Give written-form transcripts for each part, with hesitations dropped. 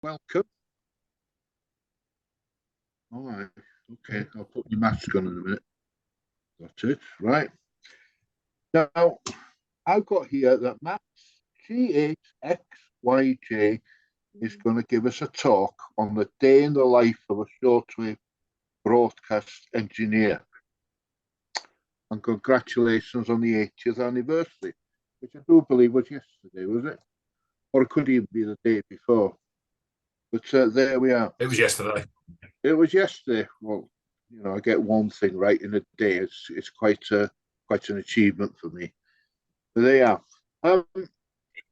Welcome. All right. Okay, I'll put your mask on in a minute. Got it. Right. Now, I've got here that Matt G8XYJ is going to give us a talk on the day in the life of a shortwave broadcast engineer. And congratulations on the 80th anniversary, which I do believe was yesterday, was it? Or it could even be the day before. But there we are. It was yesterday. It was yesterday. Well, you know, I get one thing right in a day. It's quite an achievement for me. But there you are.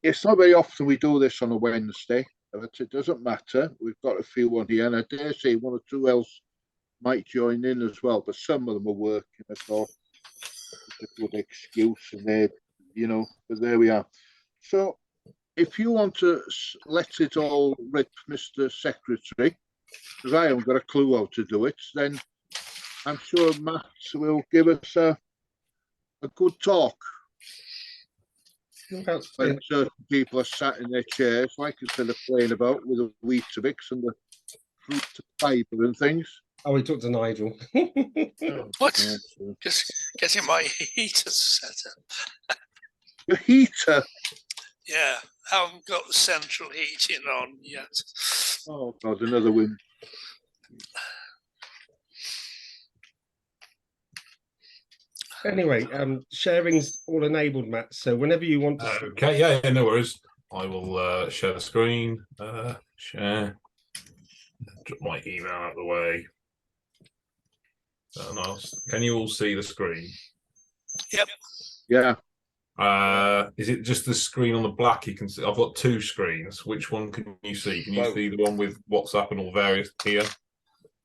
It's not very often we do this on a Wednesday, but it doesn't matter. We've got a few on here, and I dare say one or two else might join in as well. But some of them are working. I thought it's a good excuse, and they, you know. But there we are. So, if you want to let it all rip, Mr. Secretary, because I haven't got a clue how to do it, then I'm sure Matt will give us a good talk. When certain people are sat in their chairs, like instead of playing about with the Weetabix and the fruit fibre and things. Oh, we talked to Nigel. What? Just getting my heater set up. The heater? Yeah, I haven't got the central heating on yet. Oh, God, another win. Anyway, sharing's all enabled, Matt. So whenever you want to. Okay, yeah, no worries. I will share the screen. Share. Drop my email out of the way. Can you all see the screen? Yep. Yeah. Is it just the screen on the black you can see? I've got two screens. Which one can you see? Can you see the one with WhatsApp and all various here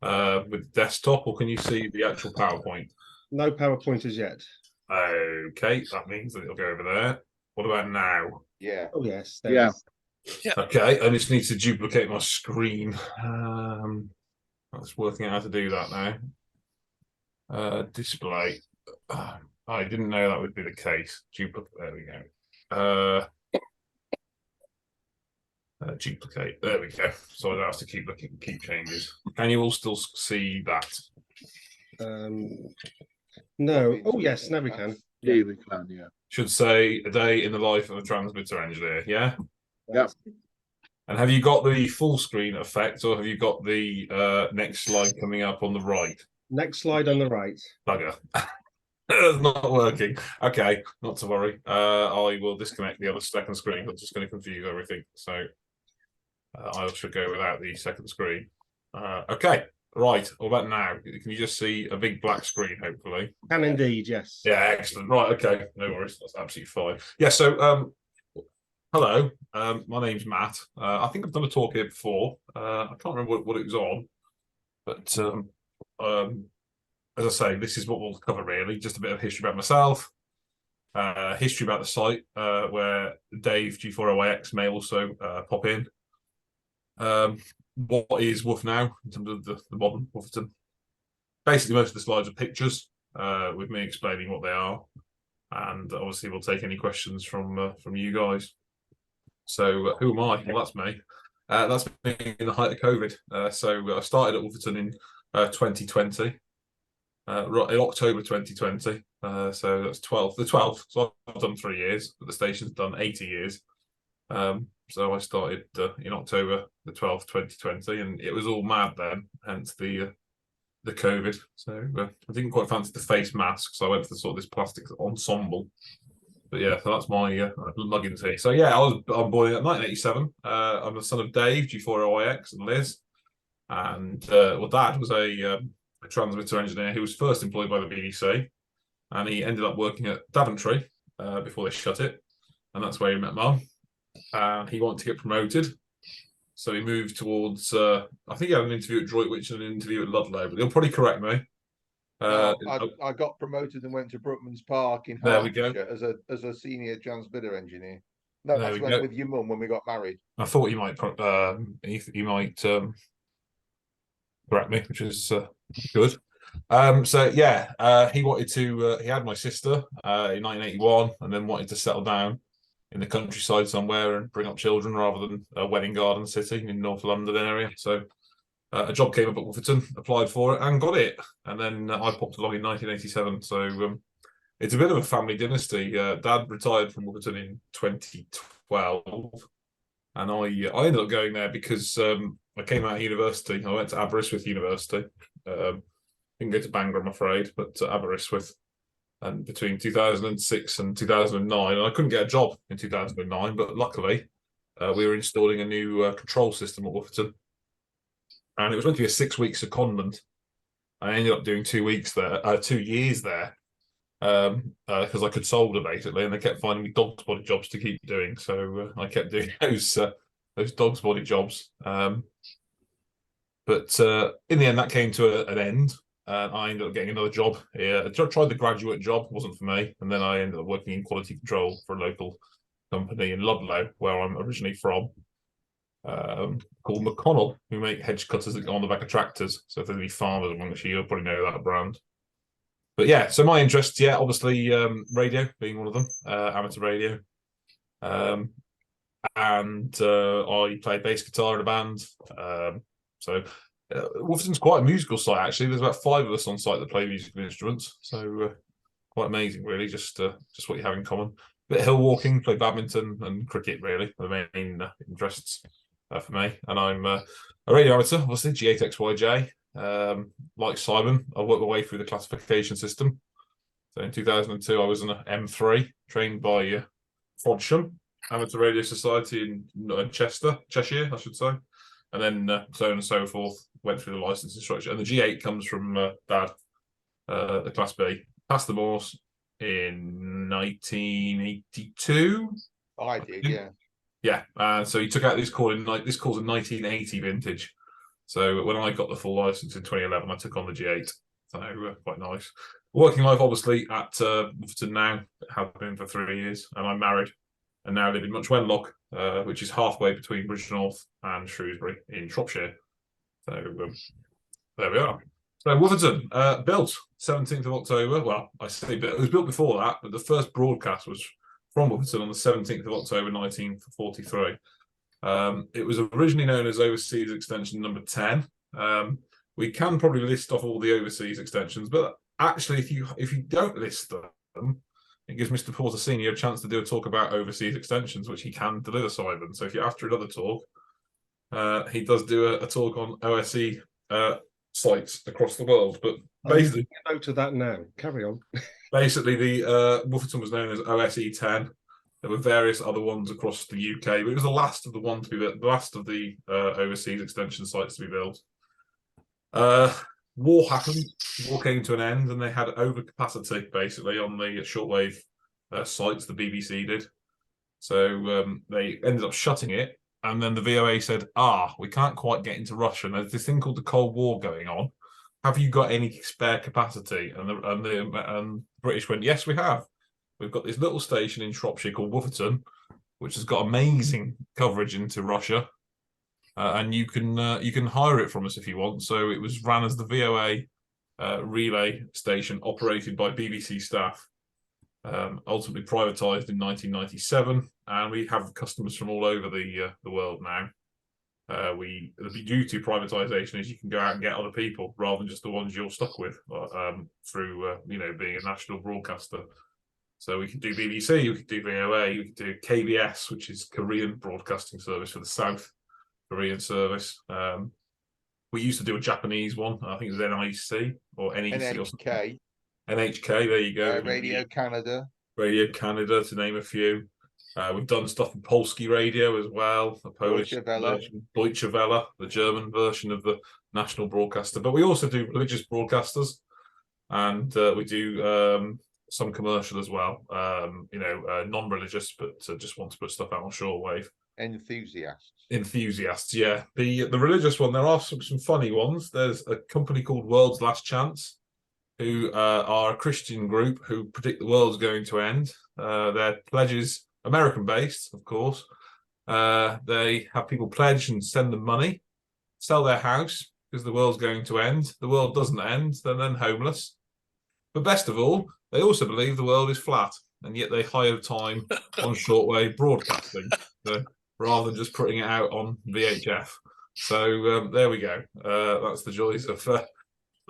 with desktop, or can you see the actual PowerPoint? No PowerPoint as yet. Okay, that means that it'll go over there. What about now? Yeah. Oh, yes. Yeah. Yeah. Okay, I just need to duplicate my screen. That's working out how to do that now. Display. I didn't know that would be the case. Duplicate. There we go. Duplicate. There we go. So I don't have to keep looking, keep changes. Can you all still see that? No. Oh, yes. Now we can. Yeah, we can. Yeah. Should say a day in the life of a transmitter engineer. Yeah. Yeah. And have you got the full screen effect, or have you got the next slide coming up on the right? Next slide on the right. Bugger. It's not working. Okay, not to worry. I will disconnect the other second screen. I'm just going to confuse everything. So I should go without the second screen. Okay, right. What about now? Can you just see a big black screen, hopefully? Can indeed, yes. Yeah, excellent. Right, okay. No worries. That's absolutely fine. Yeah, so hello. My name's Matt. I think I've done a talk here before. I can't remember what it was on. But as I say, this is what we'll cover really. Just a bit of history about myself, history about the site, where Dave G4OYX may also pop in. What is Woof now in terms of the modern Wooferton? Basically, most of the slides are pictures with me explaining what they are, and obviously we'll take any questions from you guys. So who am I? Well, that's me. That's me in the height of COVID. So I started at Wooferton in 2020. In October 2020, so that's the 12th. So I've done 3 years, but the station's done 80 years. So I started in October the 12th, 2020, and it was all mad then, hence the COVID. So I didn't quite fancy the face mask, so I went for sort of this plastic ensemble. But yeah, so that's my luggins here. So yeah, I'm born in 1987. I'm the son of Dave G4OYX and Liz, and well, Dad was a transmitter engineer who was first employed by the BBC, and he ended up working at Daventry before they shut it, and that's where he met Mum. He wanted to get promoted, so he moved towards I think he had an interview at Droitwich and an interview at Ludlow, but he'll probably correct me. I got promoted and went to Brookman's Park in Hertfordshire as a senior transmitter engineer. No, that's with your mum when we got married. I thought he might correct me, which is good. So yeah, he wanted to. He had my sister in 1981, and then wanted to settle down in the countryside somewhere and bring up children rather than a wedding garden city in North London area. So a job came up at Wooferton, applied for it and got it. And then I popped along in 1987. So it's a bit of a family dynasty. Dad retired from Wooferton in 2012. And I ended up going there because I came out of university. I went to Aberystwyth University. Didn't go to Bangor, I'm afraid, but to Aberystwyth. And between 2006 and 2009, and I couldn't get a job in 2009, but luckily we were installing a new control system at Wooferton. And it was meant to be a 6-week secondment. I ended up doing 2 weeks there, 2 years there, because I could solder basically, and they kept finding me dog's body jobs to keep doing. So I kept doing those dog's body jobs. But in the end, that came to an end. I ended up getting another job here. I tried the graduate job, wasn't for me, and then I ended up working in quality control for a local company in Ludlow, where I'm originally from, called McConnell, who make hedge cutters that go on the back of tractors. So if there's any farmers amongst you, you'll probably know that brand. But yeah, so my interests, yeah, obviously radio being one of them, amateur radio. And I play bass guitar in a band. Wooferton's quite a musical site, actually. There's about 5 of us on site that play musical instruments. So quite amazing, really, just what you have in common. A bit of hill walking, play badminton and cricket, really, are the main interests for me. And I'm a radio amateur, obviously, G8XYJ. Like Simon, I worked my way through the classification system. So in 2002, I was an M3, trained by Frodsham Amateur Radio Society in Cheshire, I should say. And then so on and so forth, went through the license instruction. And the G8 comes from Dad, the Class B. Passed the Morse in 1982. I did, yeah. Yeah, so he took out this call's a 1980 vintage. So when I got the full license in 2011, I took on the G8. So quite nice. Working life, obviously, at Wooferton now. Have been for 3 years. And I'm married and now live in Much Wenlock, which is halfway between Bridgnorth and Shrewsbury in Shropshire. So there we are. So Wooferton, built 17th of October. Well, I say it was built before that, but the first broadcast was from Wooferton on the 17th of October 1943. It was originally known as Overseas Extension number 10. We can probably list off all the overseas extensions, but actually, if you don't list them, it gives Mr. Porter Senior a chance to do a talk about overseas extensions, which he can deliver, Simon. So if you're after another talk, he does do a talk on OSE sites across the world. But basically, note of that now. Carry on. Basically, the Wooferton was known as OSE 10. There were various other ones across the UK, but it was the last of the overseas extension sites to be built. War happened. War came to an end, and they had overcapacity basically on the shortwave sites. The BBC did, so they ended up shutting it. And then the VOA said, we can't quite get into Russia. And there's this thing called the Cold War going on. Have you got any spare capacity? And the British went, yes, we have. We've got this little station in Shropshire called Wooferton, which has got amazing coverage into Russia. And you can hire it from us if you want. So it was ran as the VOA relay station operated by BBC staff, ultimately privatised in 1997. And we have customers from all over the world now. The beauty of privatisation is you can go out and get other people rather than just the ones you're stuck with through being a national broadcaster. So we could do BBC, we could do VOA, we could do KBS, which is Korean Broadcasting Service for the South Korean service. We used to do a Japanese one. I think it was NIC or NEC or something. NHK, there you go. Radio Canada. Radio Canada, to name a few. We've done stuff in Polski radio as well, the Polish version, Deutsche Welle, the German version of the national broadcaster. But we also do religious broadcasters, and we do some commercial as well. Non-religious, but just want to put stuff out on shortwave. Enthusiasts, yeah. The religious one, there are some funny ones. There's a company called World's Last Chance, who are a Christian group who predict the world's going to end. Their pledges, American-based, of course. They have people pledge and send them money, sell their house because the world's going to end. The world doesn't end, they're then homeless. But best of all, they also believe the world is flat. and yet they hire time on shortwave broadcasting, rather than just putting it out on VHF. So there we go. That's the joys of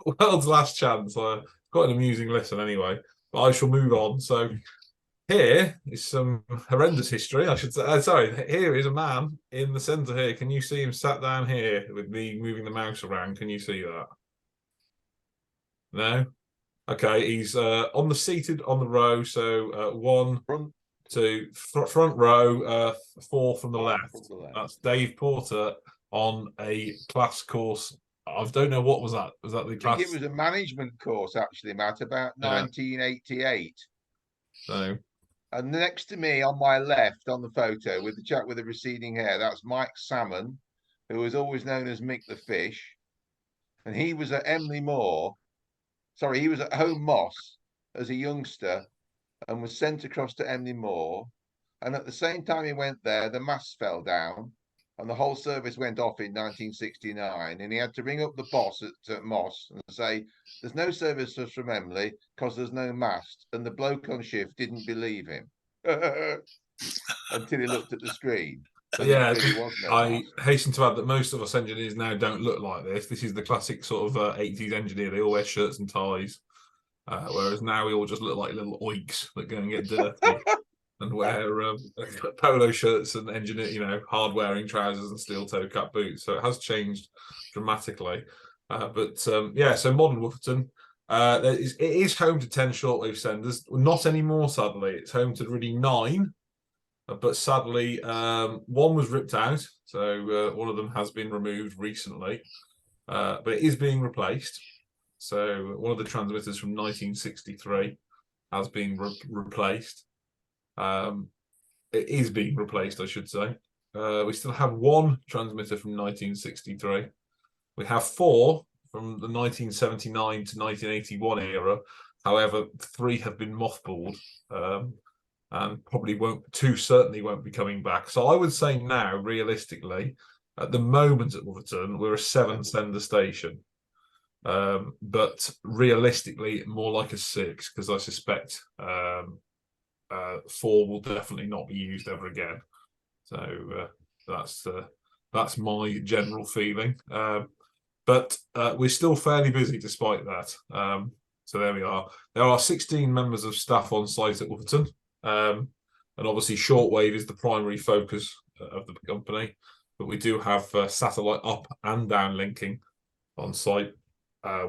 World's Last Chance. Quite an amusing listen anyway. But I shall move on. So here is some horrendous history, I should say. Sorry, here is a man in the centre here. Can you see him sat down here with me moving the mouse around? Can you see that? No? Okay, he's on the seated on the row. So one, two, front row, four from the left. That's Dave Porter on a class course. I don't know, what was that? Was that the class? I think it was a management course, actually, Matt, about 1988. So, and next to me on my left on the photo with the chap with the receding hair, that's Mike Salmon, who was always known as Mick the Fish. And he was at Emley Moor. Sorry, he was at Home Moss as a youngster and was sent across to Emley Moor. And at the same time he went there, the masts fell down and the whole service went off in 1969. And he had to ring up the boss at Moss and say, there's no services from Emley because there's no mast. And the bloke on shift didn't believe him until he looked at the screen. Yeah, I hasten to add that most of us engineers now don't look like this. This is the classic sort of 80s engineer. They all wear shirts and ties, whereas now we all just look like little oiks that go and get dirty and wear polo shirts and engineer, hard-wearing trousers and steel-toe cap boots. So it has changed dramatically. Yeah, so modern Wooferton. It is home to 10 shortwave senders. Not anymore, sadly. It's home to really 9. But sadly, one was ripped out, so one of them has been removed recently, but it is being replaced. So one of the transmitters from 1963 has been replaced. It is being replaced, I should say. We still have one transmitter from 1963. We have 4 from the 1979 to 1981 era. However, 3 have been mothballed. And probably certainly won't be coming back. So I would say now, realistically, at the moment at Wooferton, we're a 7-sender station. But realistically, more like a 6, because I suspect 4 will definitely not be used ever again. So that's my general feeling. But we're still fairly busy despite that. So there we are. There are 16 members of staff on site at Wooferton. And obviously shortwave is the primary focus of the company, but we do have satellite up and down linking on site,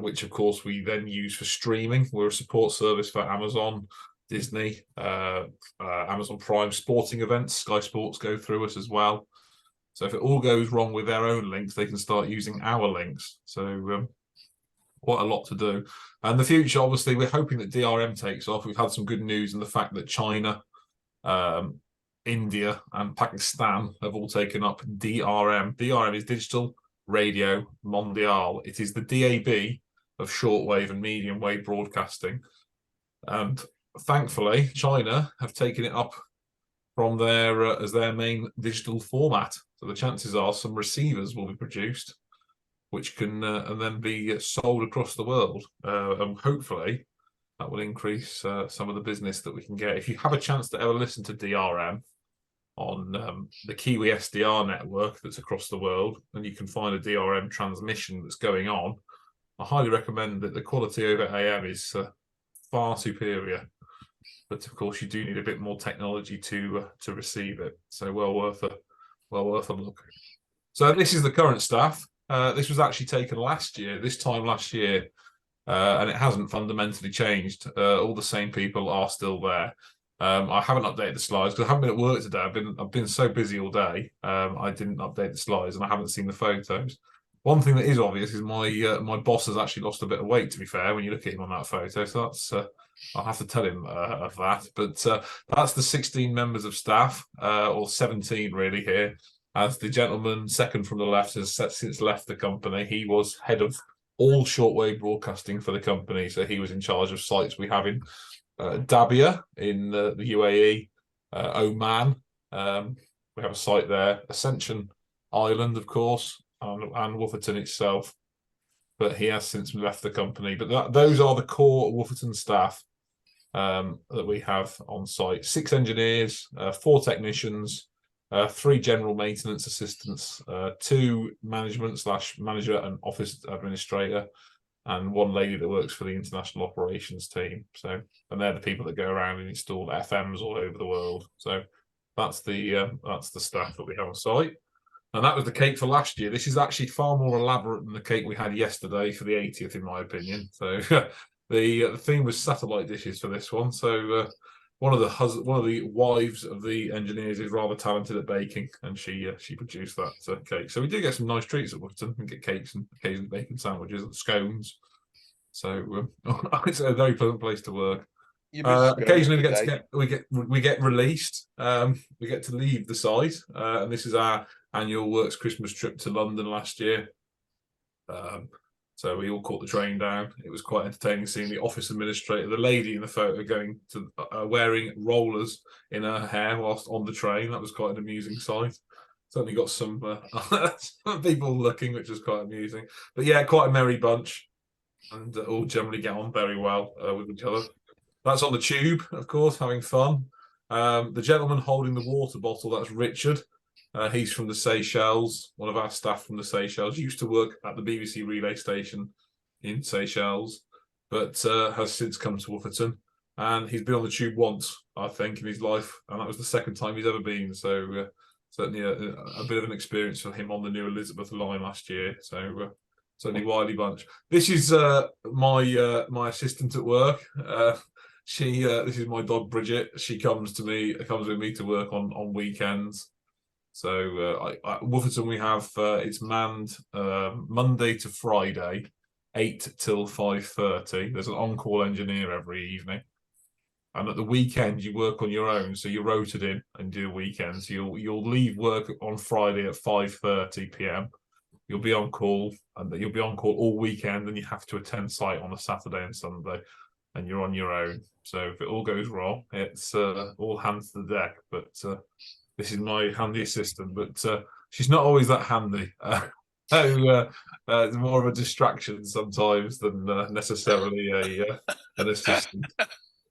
which of course we then use for streaming. We're a support service for Amazon, Disney, Amazon Prime sporting events. Sky Sports go through us as well. So if it all goes wrong with their own links, they can start using our links. So quite a lot to do. And the future, obviously, we're hoping that DRM takes off. We've had some good news in the fact that China, India, and Pakistan have all taken up DRM. DRM is Digital Radio Mondial. It is the DAB of shortwave and medium wave broadcasting. And thankfully, China have taken it up from their as their main digital format. So the chances are some receivers will be produced, which can and then be sold across the world. And hopefully that will increase some of the business that we can get. If you have a chance to ever listen to DRM on the Kiwi SDR network that's across the world, and you can find a DRM transmission that's going on, I highly recommend that. The quality over AM is far superior. But of course, you do need a bit more technology to receive it. So well worth a look. So this is the current staff. This was actually taken this time last year, and it hasn't fundamentally changed. All the same people are still there. I haven't updated the slides because I haven't been at work today. I've been so busy all day. I didn't update the slides, and I haven't seen the photos. One thing that is obvious is my boss has actually lost a bit of weight, to be fair, when you look at him on that photo. So that's I'll have to tell him of that. But that's the 16 members of staff, or 17 really here. As the gentleman second from the left has since left the company. He was head of all shortwave broadcasting for the company. So he was in charge of sites we have in Dabia in the UAE, Oman. We have a site there, Ascension Island, of course, and Wooferton itself. But he has since left the company. But those are the core Wooferton staff. that we have on site. 6 engineers, 4 technicians, 3 general maintenance assistants, 2 management/manager and office administrator, and 1 lady that works for the international operations team. So, and they're the people that go around and install FMs all over the world. So that's the staff that we have on site. And that was the cake for last year. This is actually far more elaborate than the cake we had yesterday for the 80th, in my opinion. So the theme was satellite dishes for this one. So one of the wives of the engineers is rather talented at baking, and she produced that cake. So we do get some nice treats at Wooferton. We get cakes and occasionally bacon sandwiches and scones. So it's a very pleasant place to work. Occasionally we get released. We get to leave the site, and this is our annual Works Christmas trip to London last year. So we all caught the train down. It was quite entertaining seeing the office administrator, the lady in the photo, going to wearing rollers in her hair whilst on the train. That was quite an amusing sight. Certainly got some people looking, which was quite amusing. But yeah, quite a merry bunch, and all generally get on very well with each other. That's on the tube, of course, having fun. The gentleman holding the water bottle, that's Richard. He's from the Seychelles, one of our staff from the Seychelles. Used to work at the BBC relay station in Seychelles, but has since come to Wooferton. And he's been on the tube once, I think, in his life, and that was the 2nd time he's ever been. So certainly a bit of an experience for him on the new Elizabeth line last year. So certainly wily bunch. This is my assistant at work. This is my dog Bridget. She comes with me to work on weekends. So at Wooferton we have it's manned Monday to Friday, 8 till 5:30. There's an on-call engineer every evening, and at the weekend you work on your own. So you're rotated in and do weekends. You'll leave work on Friday at 5:30 p.m. You'll be on call, and you'll be on call all weekend, and you have to attend site on a Saturday and Sunday, and you're on your own. So if it all goes wrong, it's all hands to the deck. But this is my handy assistant, but she's not always that handy. It's more of a distraction sometimes than necessarily an assistant.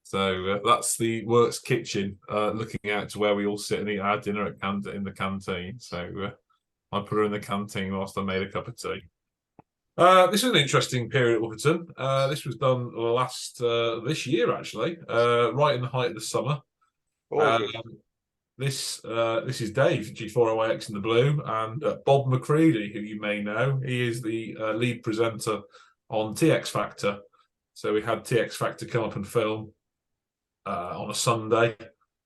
So that's the Works kitchen, looking out to where we all sit and eat our dinner in the canteen. So I put her in the canteen whilst I made a cup of tea. This is an interesting period at Wooferton. This was done this year, actually, right in the height of the summer. This is Dave G4OYX in the blue, and Bob McCready, who you may know. He is the lead presenter on TX Factor. So we had TX Factor come up and film on a Sunday.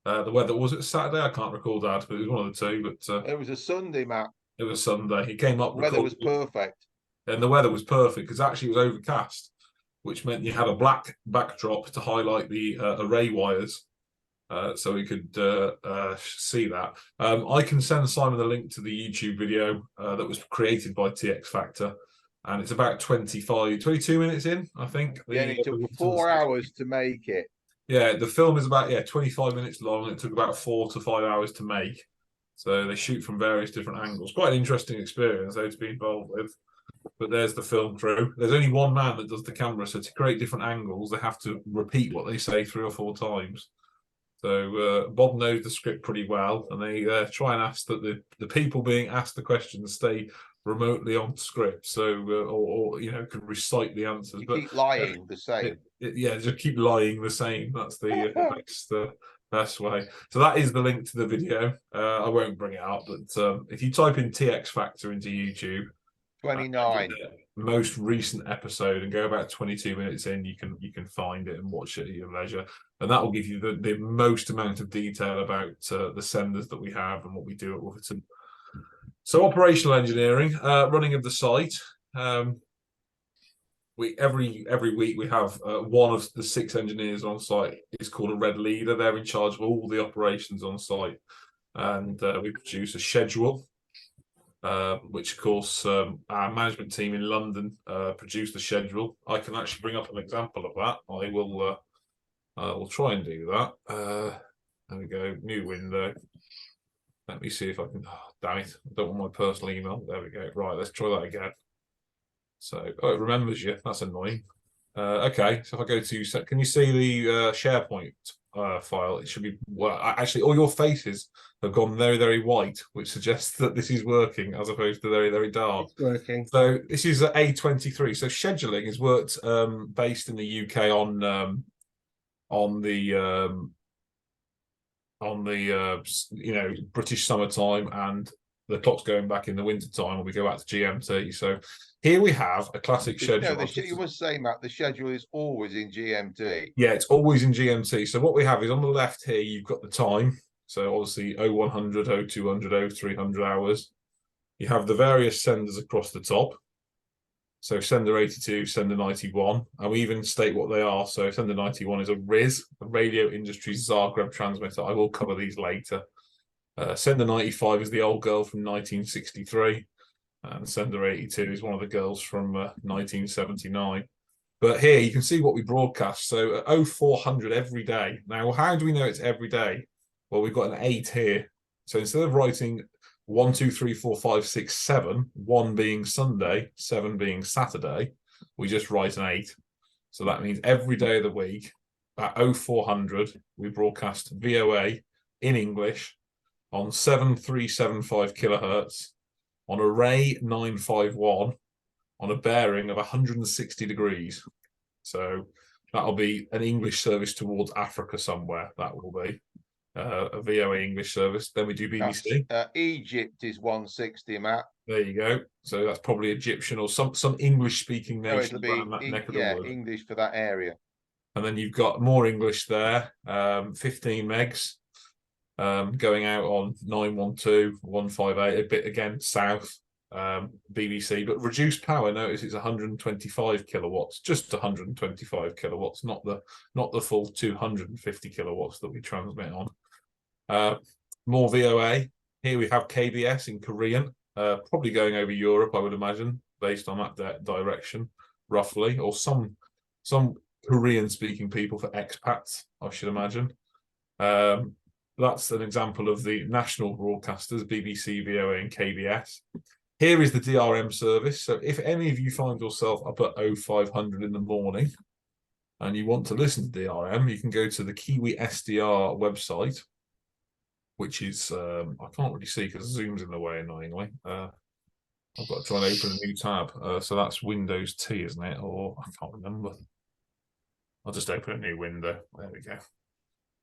The weather, was it Saturday? I can't recall, Dad, but it was one of the two. But it was a Sunday, Matt. It was Sunday. He came up. The weather was perfect. And the weather was perfect because actually it was overcast, which meant you had a black backdrop to highlight the array wires. So we could see that. I can send Simon the link to the YouTube video that was created by TX Factor, and it's about 22 minutes in, I think. Yeah, it took 4 hours to make it. Yeah, the film is about 25 minutes long. It took about 4 to 5 hours to make. So they shoot from various different angles. Quite an interesting experience, though, to be involved with. But there's the film crew. There's only one man that does the camera, so to create different angles, they have to repeat what they say 3 or 4 times. So Bob knows the script pretty well, and they try and ask that the people being asked the questions stay remotely on script, so or can recite the answers. But keep lying the same. Just keep lying the same. That's the best way. So that is the link to the video. I won't bring it up, but if you type in TX Factor into YouTube, 29 most recent episode, and go about 22 minutes in, you can find it and watch it at your leisure, and that will give you the most amount of detail about the senders that we have and what we do at Wooferton. So operational engineering, running of the site. We every week we have one of the 6 engineers on site is called a red leader. They're in charge of all the operations on site, and we produce a schedule. Which of course our management team in London produce the schedule. I can actually bring up an example of that. I will try and do that. There we go, new window. Let me see if I can. Oh, damn it! I don't want my personal email. There we go. Right, let's try that again. So, it remembers you. That's annoying. Okay, so if I go to, can you see the SharePoint file? It should be, well, actually, all your faces have gone very, very white, which suggests that this is working as opposed to very, very dark. It's working. So this is A23. So scheduling is worked based in the UK on the British summertime, and the clock's going back in the winter time when we go out to GMT. So here we have a classic schedule. No, you must say, Matt, the schedule is always in GMT. Yeah, it's always in GMT. So what we have is on the left here, you've got the time. So obviously 0100, 0200, 0300 hours. You have the various senders across the top. So sender 82, sender 91, and we even state what they are. So sender 91 is a RIS, a Radio Industries Zagreb transmitter. I will cover these later. Sender 95 is the old girl from 1963, and sender 82 is one of the girls from 1979. But here you can see what we broadcast. So at 0400 every day. Now, how do we know it's every day? Well, we've got an 8 here. So instead of writing 1, 2, 3, 4, 5, 6, 7, 1 being Sunday, 7 being Saturday, we just write an 8. So that means every day of the week at 0400, we broadcast VOA in English on 7375 kilohertz on array 951 on a bearing of 160 degrees. So that'll be an English service towards Africa somewhere. That will be a VOA English service. Then we do BBC. Egypt is 160, Matt. There you go. So that's probably Egyptian or some English-speaking nation. It'll be English for that area. And then you've got more English there, 15 megs. Going out on 912, 158, a bit again south, BBC, but reduced power. Notice it's 125 kilowatts, just 125 kilowatts, not the full 250 kilowatts that we transmit on. More VOA. Here we have KBS in Korean, probably going over Europe, I would imagine, based on that direction, roughly, or some Korean-speaking people for expats, I should imagine. That's an example of the national broadcasters, BBC, VOA, and KBS. Here is the DRM service. So if any of you find yourself up at 0500 in the morning and you want to listen to DRM, you can go to the Kiwi SDR website, which is, I can't really see because Zoom's in the way, annoyingly. I've got to try and open a new tab. So that's Windows T, isn't it? Or I can't remember. I'll just open a new window. There we go.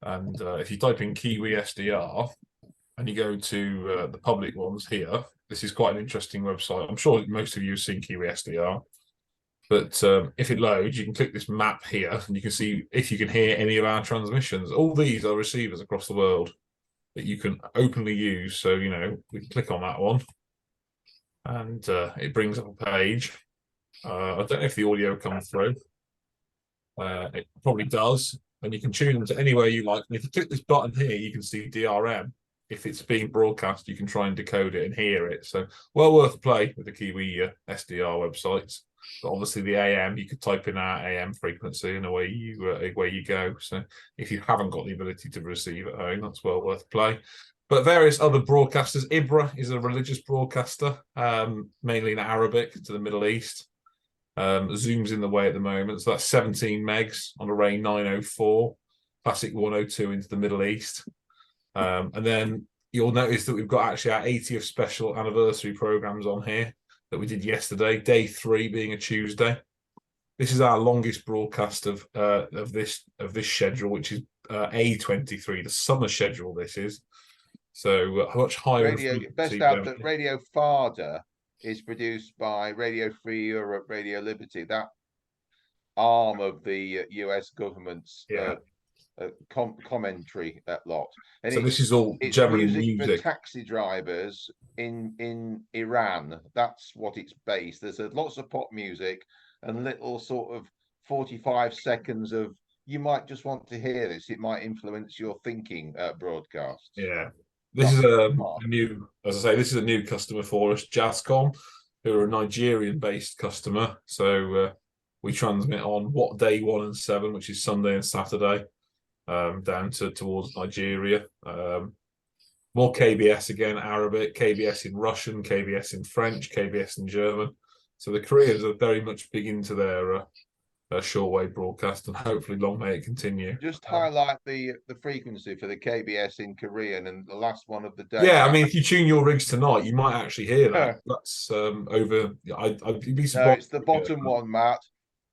And if you type in Kiwi SDR and you go to the public ones here, this is quite an interesting website. I'm sure most of you have seen Kiwi SDR. But if it loads, you can click this map here and you can see if you can hear any of our transmissions. All these are receivers across the world that you can openly use. So, you know, we can click on that one and it brings up a page. I don't know if the audio comes through. It probably does. And you can tune them to anywhere you like. And if you click this button here, you can see DRM. If it's being broadcast, you can try and decode it and hear it. So well worth a play with the Kiwi SDR websites. But obviously the AM, you could type in our AM frequency and away you go. So if you haven't got the ability to receive at home, that's well worth a play. But various other broadcasters. Ibra is a religious broadcaster, mainly in Arabic to the Middle East. Zoom's in the way at the moment, so that's 17 megs on array 904, classic 102 into the Middle East. And then you'll notice that we've got actually our 80th special anniversary programs on here that we did yesterday, day 3 being a Tuesday. This is our longest broadcast of this schedule, which is A23, the summer schedule. This is so much higher. Best out that Radio Farda is produced by Radio Free Europe, Radio Liberty, that arm of the US government's commentary lot. And so this is all generally music for taxi drivers in Iran. That's what it's based. There's lots of pop music and little sort of 45 seconds of, you might just want to hear this. It might influence your thinking broadcasts. Yeah. This is a new, as I say, this is a new customer for us, Jazzcom, who are a Nigerian-based customer. So we transmit on what day 1 and 7, which is Sunday and Saturday, down towards Nigeria. More KBS again, Arabic, KBS in Russian, KBS in French, KBS in German. So the Koreans are very much big into their shortwave broadcast, and hopefully long may it continue. Just highlight the frequency for the KBS in Korean and the last one of the day. Yeah, I mean, if you tune your rigs tonight, you might actually hear that. That's over. I'd be surprised. No, it's the bottom one, Matt.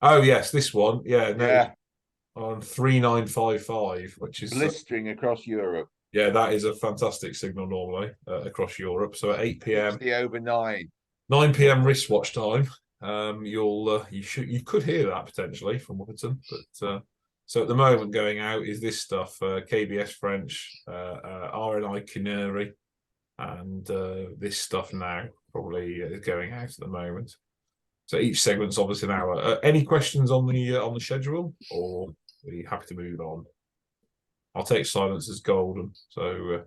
Oh yes, this one. Yeah, no, Yeah, on 3955, which is blistering across Europe. yeah, that is a fantastic signal normally across Europe. So at 8 p.m. 60 over 9. 9 p.m. wristwatch time, you could hear that potentially from Wooferton, but so at the moment going out is this stuff: KBS French, RNI Canary, and this stuff now probably is going out at the moment. So each segment's obviously an hour. Any questions on the schedule, or are you happy to move on? I'll take silence as golden. So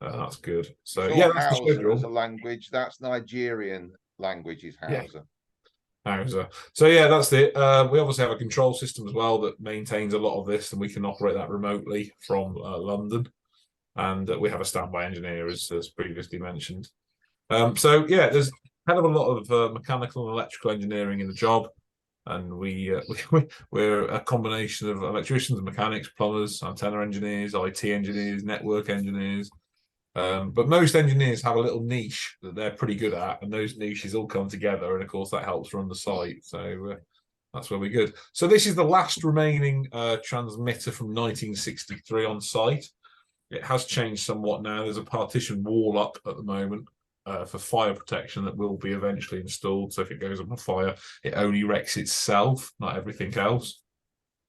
that's good. So yeah, that's the schedule. As a language, that's Nigerian language is Hausa. Yeah. Hausa. So yeah, that's it. We obviously have a control system as well that maintains a lot of this, and we can operate that remotely from London. And we have a standby engineer, as previously mentioned. So yeah, there's a hell of a lot of mechanical and electrical engineering in the job, and we're a combination of electricians, mechanics, plumbers, antenna engineers, IT engineers, network engineers. But most engineers have a little niche that they're pretty good at, and those niches all come together, and of course that helps run the site. So that's where we're good. So this is the last remaining transmitter from 1963 on site. It has changed somewhat now. There's a partition wall up at the moment for fire protection that will be eventually installed. So if it goes up on fire, it only wrecks itself, not everything else,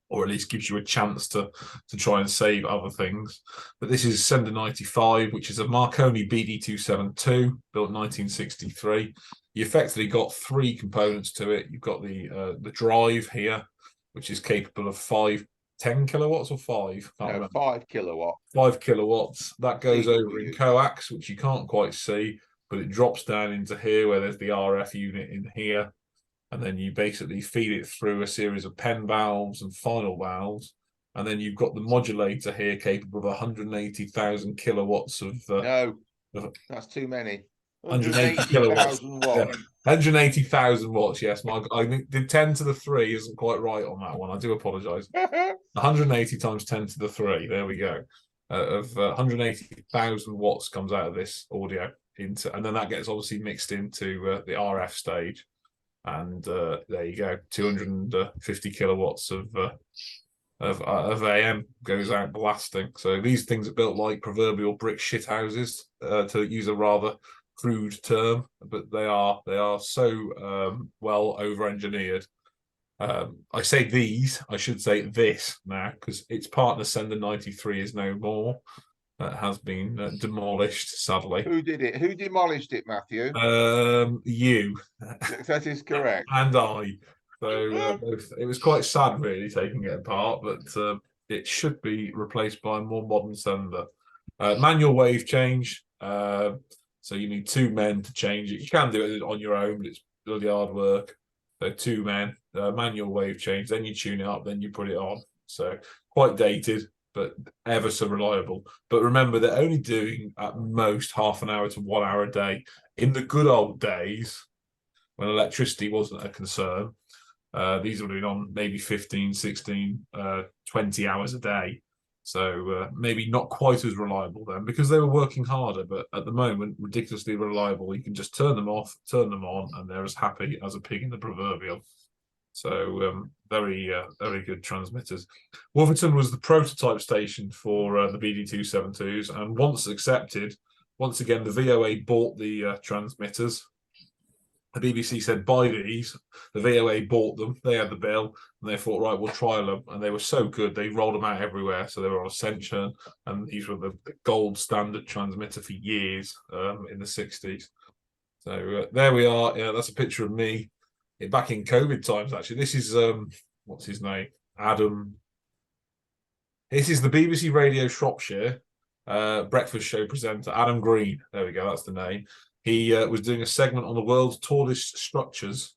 or at least gives you a chance to try and save other things. But this is Sender 95, which is a Marconi BD272, built 1963. You effectively got three components to it. You've got the drive here, which is capable of 10 kilowatts or 5? No, 5 kilowatt. 5 kilowatts. That goes over in coax, which you can't quite see, but it drops down into here where there's the RF unit in here. And then you basically feed it through a series of pen valves and final valves. And then you've got the modulator here capable of 180,000 kilowatts of... no, that's too many. 180 kilowatts. 180,000 watts, yes. I did 10 to the 3 isn't quite right on that one. I do apologise. 180 times 10 to the 3, there we go. Of 180,000 watts comes out of this audio, and then that gets obviously mixed into the RF stage. And there you go, 250 kilowatts of AM goes out blasting. So these things are built like proverbial brick shit houses, to use a rather crude term, but they are so well over engineered. I say these, I should say this now, because its partner Sender 93 is no more. That has been demolished, sadly. Who did it? Who demolished it, Matthew? You. That is correct. And I. So it was quite sad, really, taking it apart, but it should be replaced by a more modern sender. Manual wave change. So you need 2 men to change it. You can do it on your own, but it's really hard work. So 2 men, manual wave change, then you tune it up, then you put it on. So quite dated, but ever so reliable. But remember, they're only doing at most half an hour to 1 hour a day. In the good old days, when electricity wasn't a concern, these would have been on maybe 15, 16, 20 hours a day. So maybe not quite as reliable then, because they were working harder, but at the moment, ridiculously reliable. You can just turn them off, turn them on, and they're as happy as a pig in the proverbial. So very good transmitters. Wooferton was the prototype station for the BD272s, and once accepted, once again, the VOA bought the transmitters. The BBC said, buy these. The VOA bought them. They had the bill, and they thought, right, we'll trial them. And they were so good, they rolled them out everywhere. So they were on Ascension, and these were the gold standard transmitter for years in the 60s. So there we are. Yeah, that's a picture of me back in COVID times, actually. This is, what's his name? Adam. This is the BBC Radio Shropshire breakfast show presenter, Adam Green. There we go, that's the name. He was doing a segment on the world's tallest structures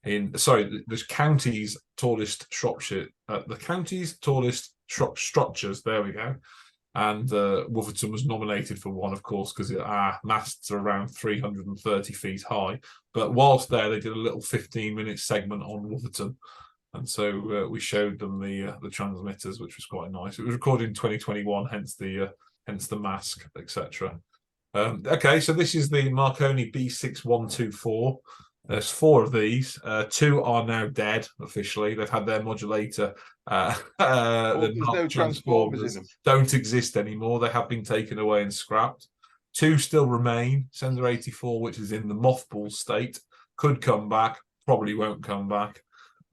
the county's tallest Shropshire, the county's tallest structures. There we go. And Wooferton was nominated for one, of course, because our masts are around 330 feet high. But whilst there, they did a little 15-minute segment on Wooferton. And so we showed them the transmitters, which was quite nice. It was recorded in 2021, hence the mask, etc. Okay, so this is the Marconi B6124. There's 4 of these. 2 are now dead officially. They've had their modulator. There's no transformers in them. Don't exist anymore. They have been taken away and scrapped. 2 still remain. Sender 84, which is in the mothball state, could come back, probably won't come back.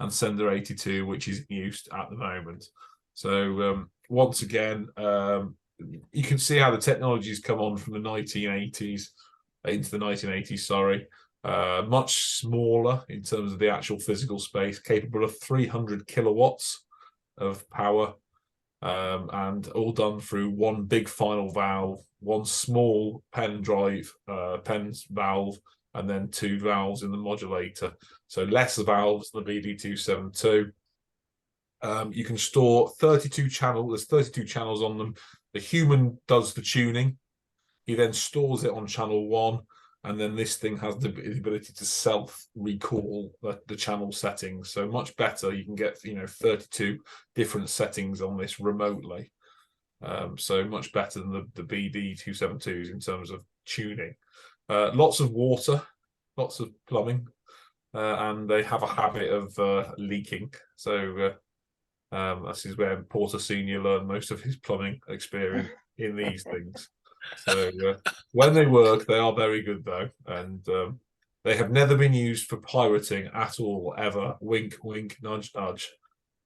And Sender 82, which is in use at the moment. So once again, you can see how the technology's come on from the 1980s into the 1980s. Sorry, much smaller in terms of the actual physical space, capable of 300 kilowatts of power, and all done through one big final valve, one small pen valve, and then 2 valves in the modulator. So less valves than the BD272. You can store 32 channels. There's 32 channels on them. The human does the tuning. He then stores it on channel 1, and then this thing has the ability to self-recall the channel settings. So much better. You can get 32 different settings on this remotely. So much better than the BD272s in terms of tuning. Lots of water, lots of plumbing, and they have a habit of leaking. So this is where Porter Senior learned most of his plumbing experience in these things. So when they work, they are very good though, and they have never been used for pirating at all ever. Wink, wink, nudge, nudge.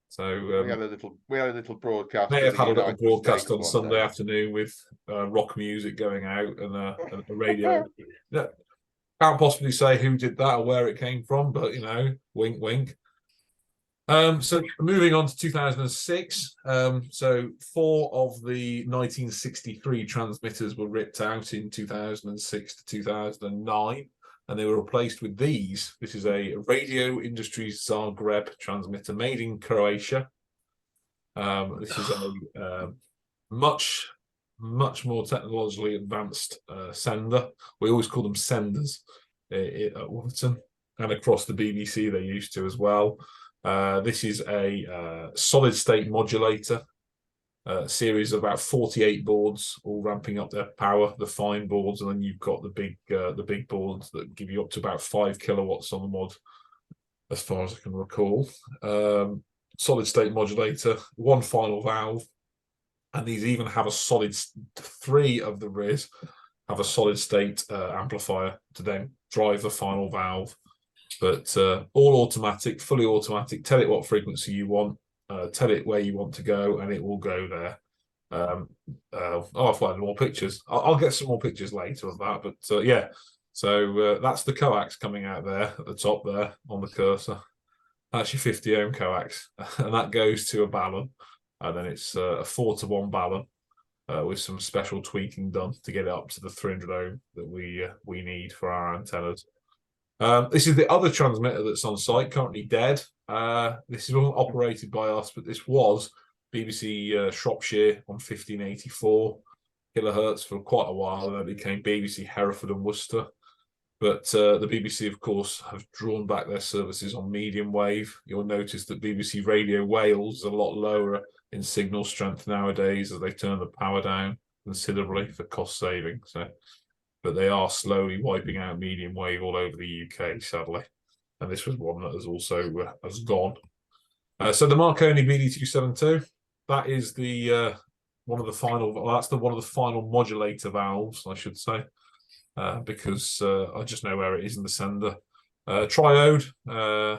So we had a little broadcast. May have had a little broadcast on Sunday day. afternoon with rock music going out and a radio. Can't possibly say who did that or where it came from, but wink, wink. So moving on to 2006. So 4 of the 1963 transmitters were ripped out in 2006 to 2009, and they were replaced with these. This is a Radio Industries Zagreb transmitter made in Croatia. This is a much more technologically advanced sender. We always call them senders at Wooferton, and across the BBC they used to as well. This is a solid state modulator, series of about 48 boards, all ramping up their power, the fine boards, and then you've got the big boards that give you up to about 5 kilowatts on the mod, as far as I can recall. Solid state modulator, 1 final valve, and these even have a solid 3 of the rears have a solid state amplifier to then drive the final valve. But all automatic, fully automatic. Tell it what frequency you want, tell it where you want to go, and it will go there. I'll find more pictures. I'll get some more pictures later of that. But yeah, so that's the coax coming out there at the top there on the cursor. That's your 50 ohm coax, and that goes to a balun, and then it's a 4-to-1 balun with some special tweaking done to get it up to the 300 ohm that we need for our antennas. This is the other transmitter that's on site, currently dead. This is all operated by us, but this was BBC Shropshire on 1584 kilohertz for quite a while, and then it became BBC Hereford and Worcester. But the BBC, of course, have drawn back their services on medium wave. You'll notice that BBC Radio Wales is a lot lower in signal strength nowadays as they turn the power down considerably for cost saving. But they are slowly wiping out medium wave all over the UK, sadly. And this was one that has also has gone. So the Marconi BD272, that is the one of the final modulator valves, I should say, because I just know where it is in the sender. Triode,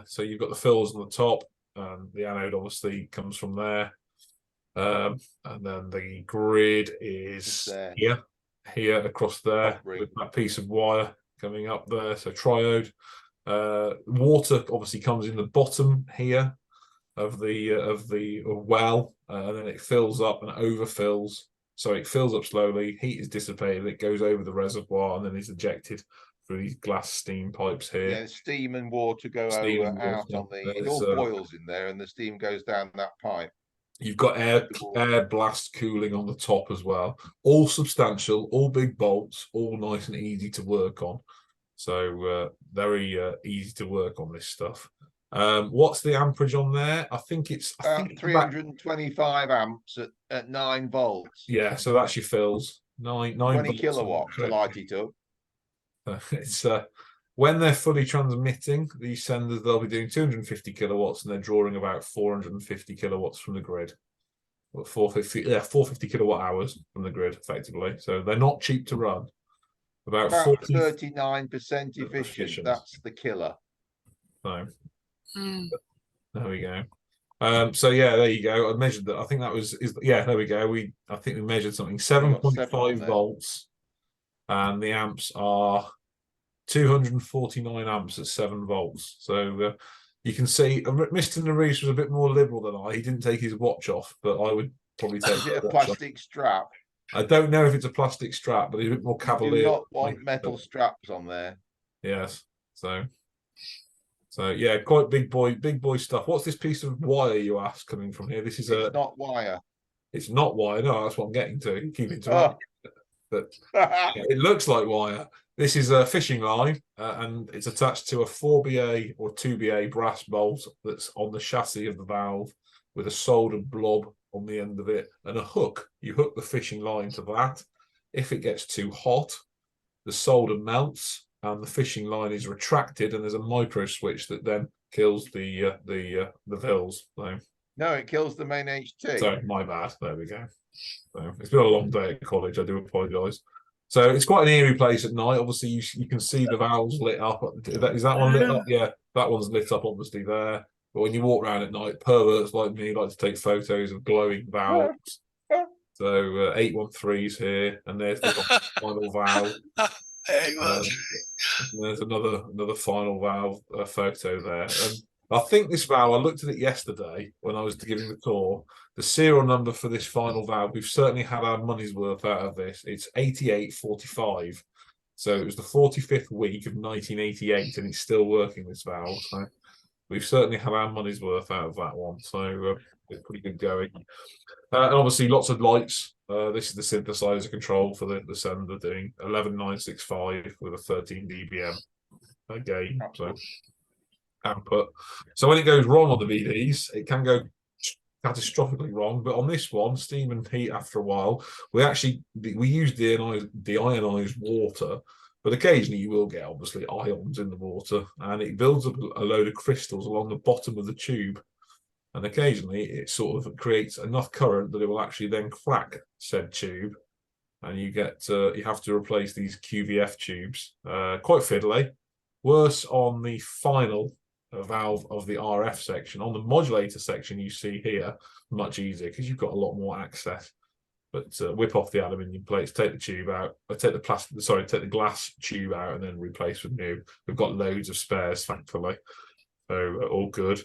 so you've got the fills on the top, and the anode obviously comes from there. And then the grid is here across there with that piece of wire coming up there. So triode. Water obviously comes in the bottom here of the well, and then it fills up and overfills. So it fills up slowly, heat is dissipated, it goes over the reservoir, and then is ejected through these glass steam pipes here. Yeah, steam and water go out on the. It all boils in there, and the steam goes down that pipe. You've got air blast cooling on the top as well. All substantial, all big bolts, all nice and easy to work on. So very easy to work on this stuff. What's the amperage on there? I think it's About 325 amps at 9 volts. Yeah, so that's your fills. 9 20 volts. kilowatts to light it up. It's when they're fully transmitting these senders, they'll be doing 250 kilowatts and they're drawing about 450 kilowatts from the grid. 450 kilowatt hours from the grid, effectively. So they're not cheap to run. About 39% efficient. That's the killer. So there we go. So yeah, there you go. I measured that. I think that was there we go. I think we measured something 7.5 volts, and the amps are 249 amps at 7 volts. So you can see Mr. Nerys was a bit more liberal than I. He didn't take his watch off, but I would probably take. Is it a plastic strap? I don't know if it's a plastic strap, but he's a bit more cavalier. You do not want metal straps on there. Yes. So yeah, quite big boy stuff. What's this piece of wire, you ask, coming from here? This is It's not wire. It's not wire. No, that's what I'm getting to. Keep interrupting. But yeah, it looks like wire. This is a fishing line, and it's attached to a 4BA or 2BA brass bolt that's on the chassis of the valve with a soldered blob on the end of it and a hook. You hook the fishing line to that. If it gets too hot, the solder melts and the fishing line is retracted, and there's a micro switch that then kills the vills. So, no, it kills the main HT. Sorry, my bad. There we go. So it's been a long day at college. I do apologise. So it's quite an eerie place at night. Obviously, you can see the valves lit up. Is that one lit up? Yeah, that one's lit up, obviously, there. But when you walk around at night, perverts like me like to take photos of glowing valves. So 813's here, and there's the final valve. There's another final valve photo there. I think this valve, I looked at it yesterday when I was giving the tour. The serial number for this final valve, we've certainly had our money's worth out of this. It's 8845. So it was the 45th week of 1988, and it's still working, this valve. So we've certainly had our money's worth out of that one. So it's pretty good going. And obviously lots of lights. This is the synthesizer control for the sender, doing 11965 with a 13 dBm gain. So output. So when it goes wrong on the VDs, it can go catastrophically wrong. But on this one, steam and heat, after a while, we use deionized water. But occasionally you will get, obviously, ions in the water, and it builds up a load of crystals along the bottom of the tube. And occasionally it sort of creates enough current that it will actually then crack said tube, and you have to replace these QVF tubes. Quite fiddly. Worse on the final valve of the RF section. On the modulator section, you see here, much easier because you've got a lot more access. But whip off the aluminium plates, take the tube out, take the glass tube out, and then replace with new. We've got loads of spares, thankfully, so all good.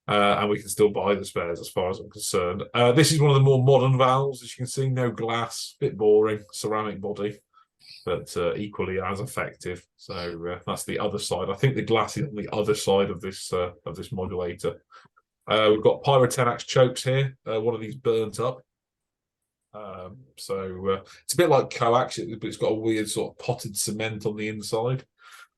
And we can still buy the spares as far as I'm concerned. This is one of the more modern valves, as you can see. No glass, bit boring, ceramic body, but equally as effective. So that's the other side. I think the glass is on the other side of this modulator. We've got Pyrotenax chokes here. One of these burnt up. So it's a bit like coax, but it's got a weird sort of potted cement on the inside.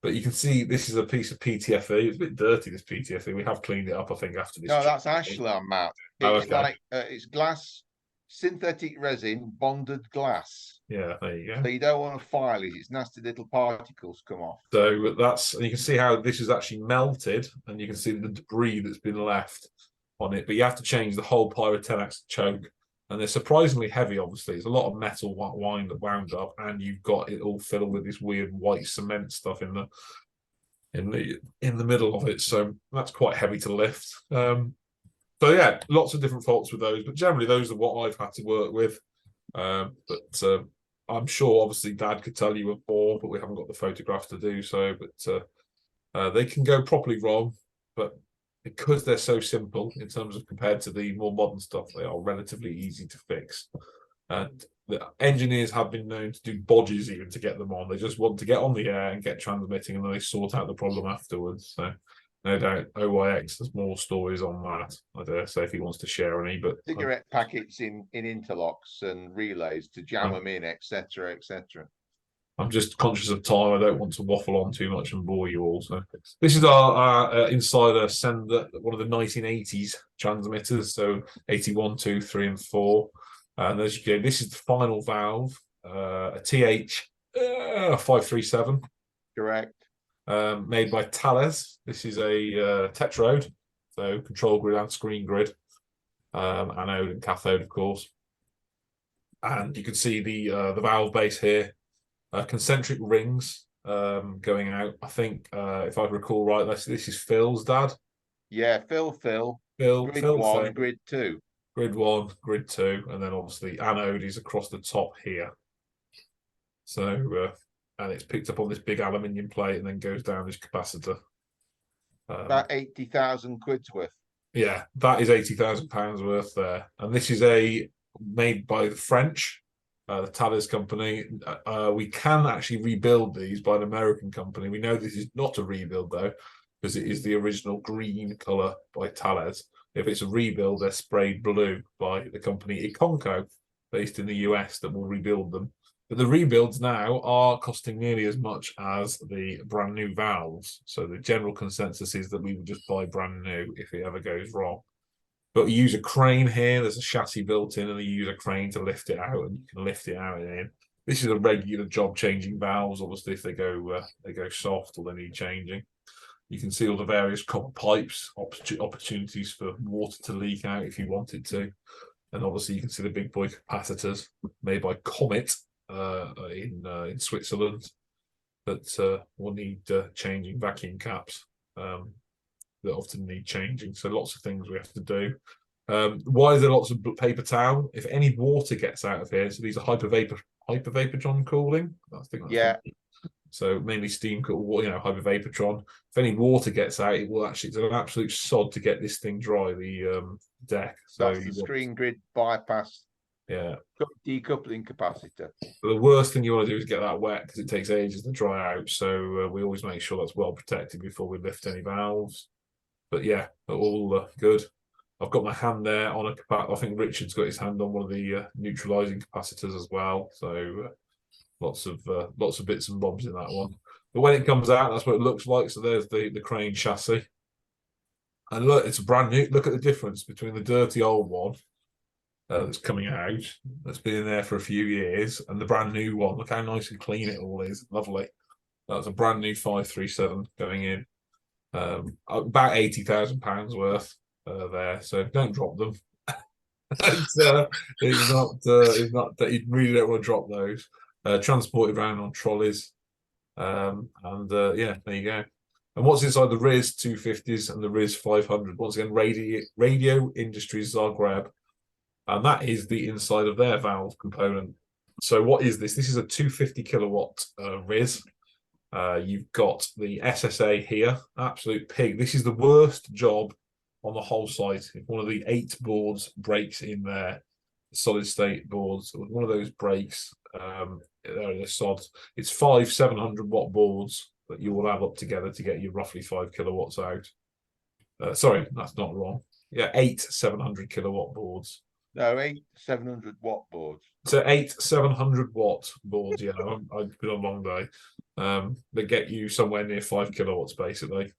But you can see this is a piece of PTFE. It's a bit dirty, this PTFE. We have cleaned it up, I think, after this. No, that's Ashland, Matt. It's like it's glass, synthetic resin, bonded glass. Yeah, there you go. So you don't want to file it. It's nasty little particles come off. So and you can see how this is actually melted, and you can see the debris that's been left on it. But you have to change the whole Pyrotenax choke. And they're surprisingly heavy, obviously. There's a lot of metal wound up, and you've got it all filled with this weird white cement stuff in the middle of it. So that's quite heavy to lift. So yeah, lots of different faults with those, but generally those are what I've had to work with. But I'm sure, obviously, Dad could tell you more, but we haven't got the photographs to do so. But they can go properly wrong, but because they're so simple in terms of compared to the more modern stuff, they are relatively easy to fix. And the engineers have been known to do bodges even to get them on. They just want to get on the air and get transmitting, and then they sort out the problem afterwards. So no doubt OYX has more stories on that. I dare say if he wants to share any. But cigarette packets in interlocks and relays to jam them in, etc., etc. I'm just conscious of time. I don't want to waffle on too much and bore you all. So this is our insider sender, one of the 1980s transmitters. So 81, 2, 3, and 4. And as you can, this is the final valve, a TH 537. Correct. Made by Thales. This is a tetrode, so control grid and screen grid, anode and cathode, of course. And you can see the valve base here. Concentric rings going out. I think, if I recall right, this is Phil's dad. Yeah, Phil. Grid 1, grid 2. Grid 1, grid 2, and then obviously anode is across the top here. So, and it's picked up on this big aluminium plate and then goes down this capacitor. About 80,000 quid's worth. Yeah, that is £80,000 worth there. And this is made by the French. The Thales company. We can actually rebuild these by an American company. We know this is not a rebuild though, because it is the original green color by Thales. If it's a rebuild, they're sprayed blue by the company Econco, based in the US, that will rebuild them. But the rebuilds now are costing nearly as much as the brand new valves. So the general consensus is that we will just buy brand new if it ever goes wrong. But you use a crane here. There's a chassis built in, and you use a crane to lift it out, and you can lift it out and in. This is a regular job changing valves. Obviously, if they go soft or they need changing, you can see all the various copper pipes, opportunities for water to leak out if you wanted to, and obviously you can see the big boy capacitors made by Comet in Switzerland that will need changing vacuum caps. That often need changing, so lots of things we have to do. Why is there lots of paper towel? If any water gets out of here, so these are hypervaporon cooling. I think that's Yeah. So mainly steam cool, hypervaporon. If any water gets out, it will actually, it's an absolute sod to get this thing dry, the deck. So That's the screen grid bypass. Yeah. Decoupling capacitor. But the worst thing you want to do is get that wet, because it takes ages to dry out. So we always make sure that's well protected before we lift any valves. But yeah, all good. I've got my hand there on a capacitor. I think Richard's got his hand on one of the neutralizing capacitors as well. So lots of bits and bobs in that one. But when it comes out, that's what it looks like. So there's the crane chassis. And look, it's brand new. Look at the difference between the dirty old one that's coming out, that's been in there for a few years, and the brand new one. Look how nice and clean it all is. Lovely. That's a brand new 537 going in. About £80,000 worth there, so don't drop them. It's not that you really don't want to drop those. Transported around on trolleys, yeah, there you go. And what's inside the RIS 250s and the RIS 500? Once again, Radio Industries Zagreb, and that is the inside of their valve component. So what is this? This is a 250 kilowatt RIS. You've got the SSA here, absolute pig. This is the worst job on the whole site. If one of the 8 boards breaks in there, solid state boards, one of those breaks, they're the sods. It's 5 700 watt boards that you will add up together to get you roughly 5 kilowatts out. Sorry, that's not wrong. Yeah, 8 700 kilowatt boards. No, 8 700 watt boards. So 8 700 watt boards. Yeah, I've been on a long day. That get you somewhere near 5 kilowatts basically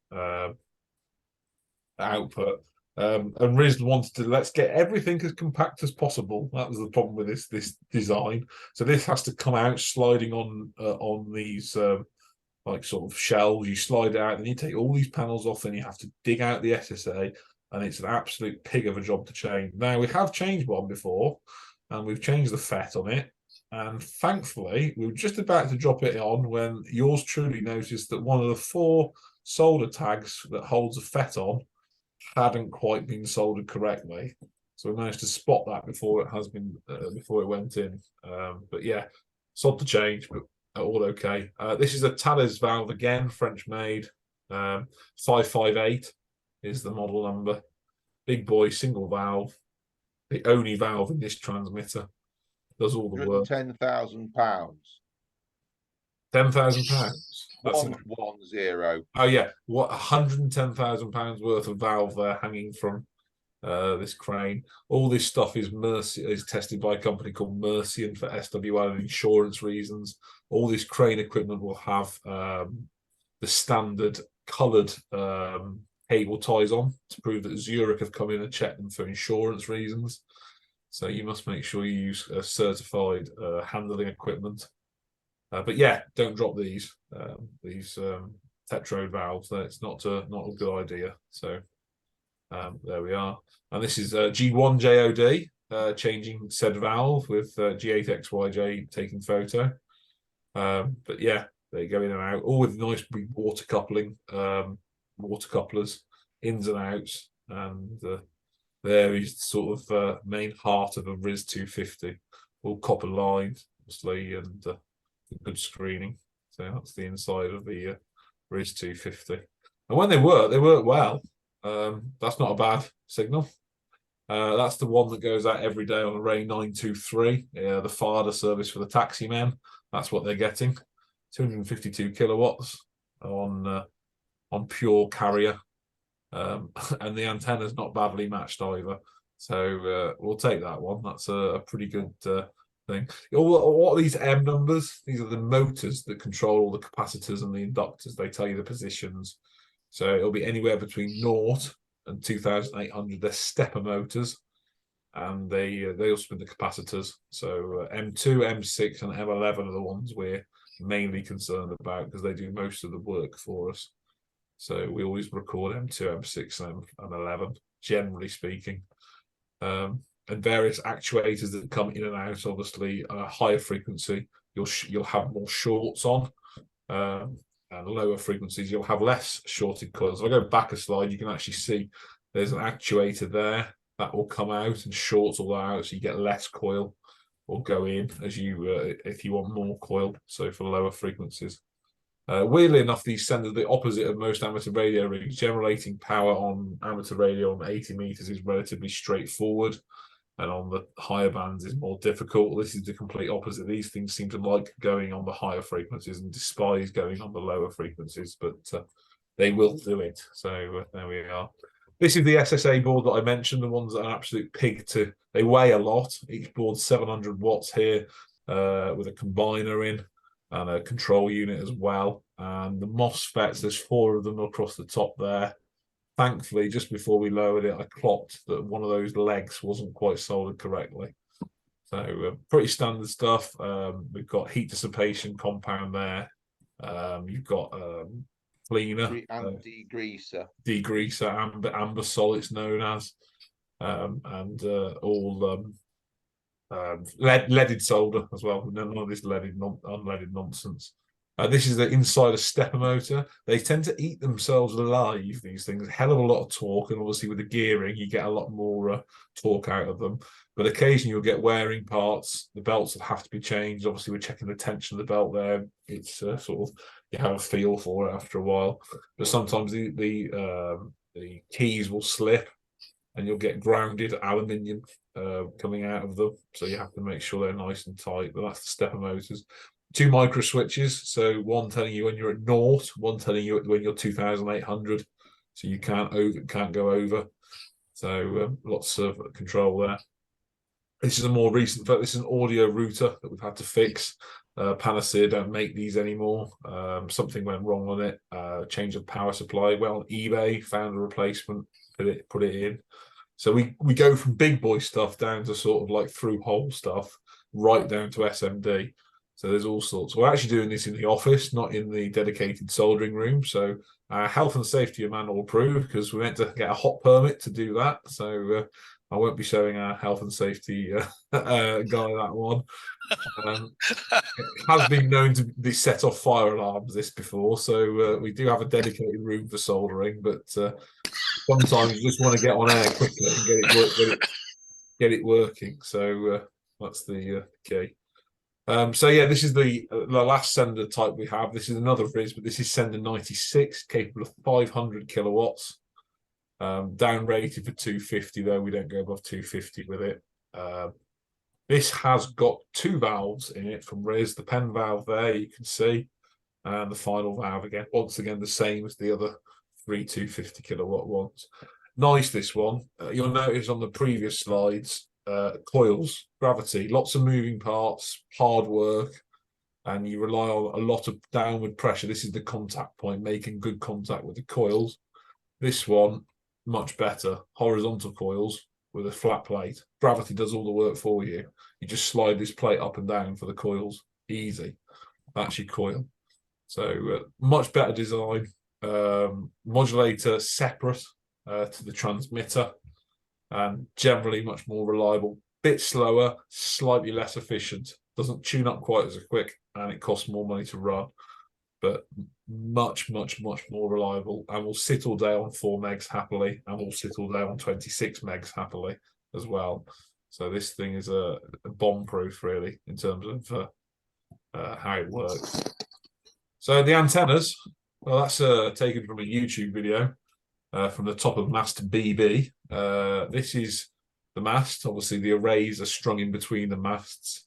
output. And Riz wanted to let's get everything as compact as possible. That was the problem with this design. So this has to come out sliding on these like sort of shelves. You slide out, and you take all these panels off, and you have to dig out the SSA. And it's an absolute pig of a job to change. Now, we have changed one before, and we've changed the FET on it. And thankfully, we were just about to drop it on when yours truly noticed that one of the 4 solder tags that holds the FET on hadn't quite been soldered correctly. So we managed to spot that before it has been before it went in. But yeah, sod to change, but all okay. This is a Thales valve again, French made. 558 is the model number. Big boy, single valve. The only valve in this transmitter. Does all the work. £110,000. £10,000. That's 110. Oh yeah, what £110,000 worth of valve there hanging from this crane. All this stuff is tested by a company called Mercian for SWL and insurance reasons. all this crane equipment will have the standard coloured cable ties on to prove that Zurich have come in and checked them for insurance reasons. So you must make sure you use certified handling equipment. But yeah, don't drop these tetrode valves. It's not a good idea. So there we are. And this is G1JOD changing said valve with G8XYJ taking photo. But yeah, they go in and out, all with nice water coupling, water couplers, ins and outs, and there is sort of main heart of a RIS 250, all copper lined, obviously, and good screening. So that's the inside of the RIS 250. And when they work well. That's not a bad signal. That's the one that goes out every day on a Ray 923, the FADA service for the taxi men. That's what they're getting. 252 kilowatts on pure carrier, and the antenna's not badly matched either. So we'll take that one. That's a pretty good thing. What are these M numbers? These are the motors that control all the capacitors and the inductors. They tell you the positions. So it'll be anywhere between 0 and 2,800. They're stepper motors, and they all spin the capacitors. So M2, M6, and M11 are the ones we're mainly concerned about because they do most of the work for us. So we always record M2, M6, and M11, generally speaking. And various actuators that come in and out. Obviously, higher frequency, you'll have more shorts on. And lower frequencies, you'll have less shorted coils. If I go back a slide, you can actually see there's an actuator there that will come out and shorts all that out, so you get less coil or go in as you if you want more coil. So for lower frequencies. Weirdly enough, these send are the opposite of most amateur radio rigs. Generating power on amateur radio on 80 meters is relatively straightforward, and on the higher bands is more difficult. This is the complete opposite. These things seem to like going on the higher frequencies and despise going on the lower frequencies, but they will do it. So there we are. This is the SSA board that I mentioned, the ones that are absolute pig to, they weigh a lot. Each board's 700 watts here with a combiner in and a control unit as well. And the MOSFETs, there's 4 of them across the top there. Thankfully, just before we lowered it, I clocked that one of those legs wasn't quite soldered correctly. So pretty standard stuff. We've got heat dissipation compound there. You've got cleaner, and degreaser. Degreaser, amber sol it's known as, and all leaded solder as well. None of this unleaded nonsense. This is the inside a stepper motor. They tend to eat themselves alive, these things. A hell of a lot of torque, and obviously with the gearing, you get a lot more torque out of them. But occasionally you'll get wearing parts. The belts will have to be changed. Obviously, we're checking the tension of the belt there. It's sort of, you have a feel for it after a while. But sometimes the keys will slip, and you'll get grounded aluminium coming out of them. So you have to make sure they're nice and tight. But that's the stepper motors. 2 micro switches, so one telling you when you're at 0, one telling you when you're 2,800, so you can't go over. So lots of control there. This is a more recent, this is an audio router that we've had to fix. Panacea don't make these anymore. Something went wrong on it. Change of power supply. Well, on eBay, found a replacement, put it in. So we go from big boy stuff down to sort of like through hole stuff, right down to SMD. So there's all sorts. We're actually doing this in the office, not in the dedicated soldering room. So health and safety are manual approved because we meant to get a hot permit to do that. So I won't be showing our health and safety guy that one. It has been known to be set off fire alarms this before. So we do have a dedicated room for soldering, but sometimes you just want to get on air quickly and get it working. So that's the key. So yeah, this is the last sender type we have. This is another RIS, but this is sender 96, capable of 500 kilowatts. Down rated for 250, though we don't go above 250 with it. This has got 2 valves in it from RIS. The pen valve there you can see, and the final valve again. Once again, the same as the other 3 250 kilowatt ones. Nice, this one. You'll notice on the previous slides. Coils, gravity, lots of moving parts, hard work. and you rely on a lot of downward pressure. This is the contact point, making good contact with the coils. This one, much better. Horizontal coils with a flat plate. Gravity does all the work for you. You just slide this plate up and down for the coils. Easy. That's your coil. So much better design. Modulator separate to the transmitter, and generally much more reliable. Bit slower, slightly less efficient. Doesn't tune up quite as quick, and it costs more money to run, but much more reliable, and will sit all day on 4 megs happily, and will sit all day on 26 megs happily as well. So this thing is a bomb proof, really, in terms of how it works. So the antennas, well, that's taken from a YouTube video from the top of mast BB. This is the mast. Obviously, the arrays are strung in between the masts.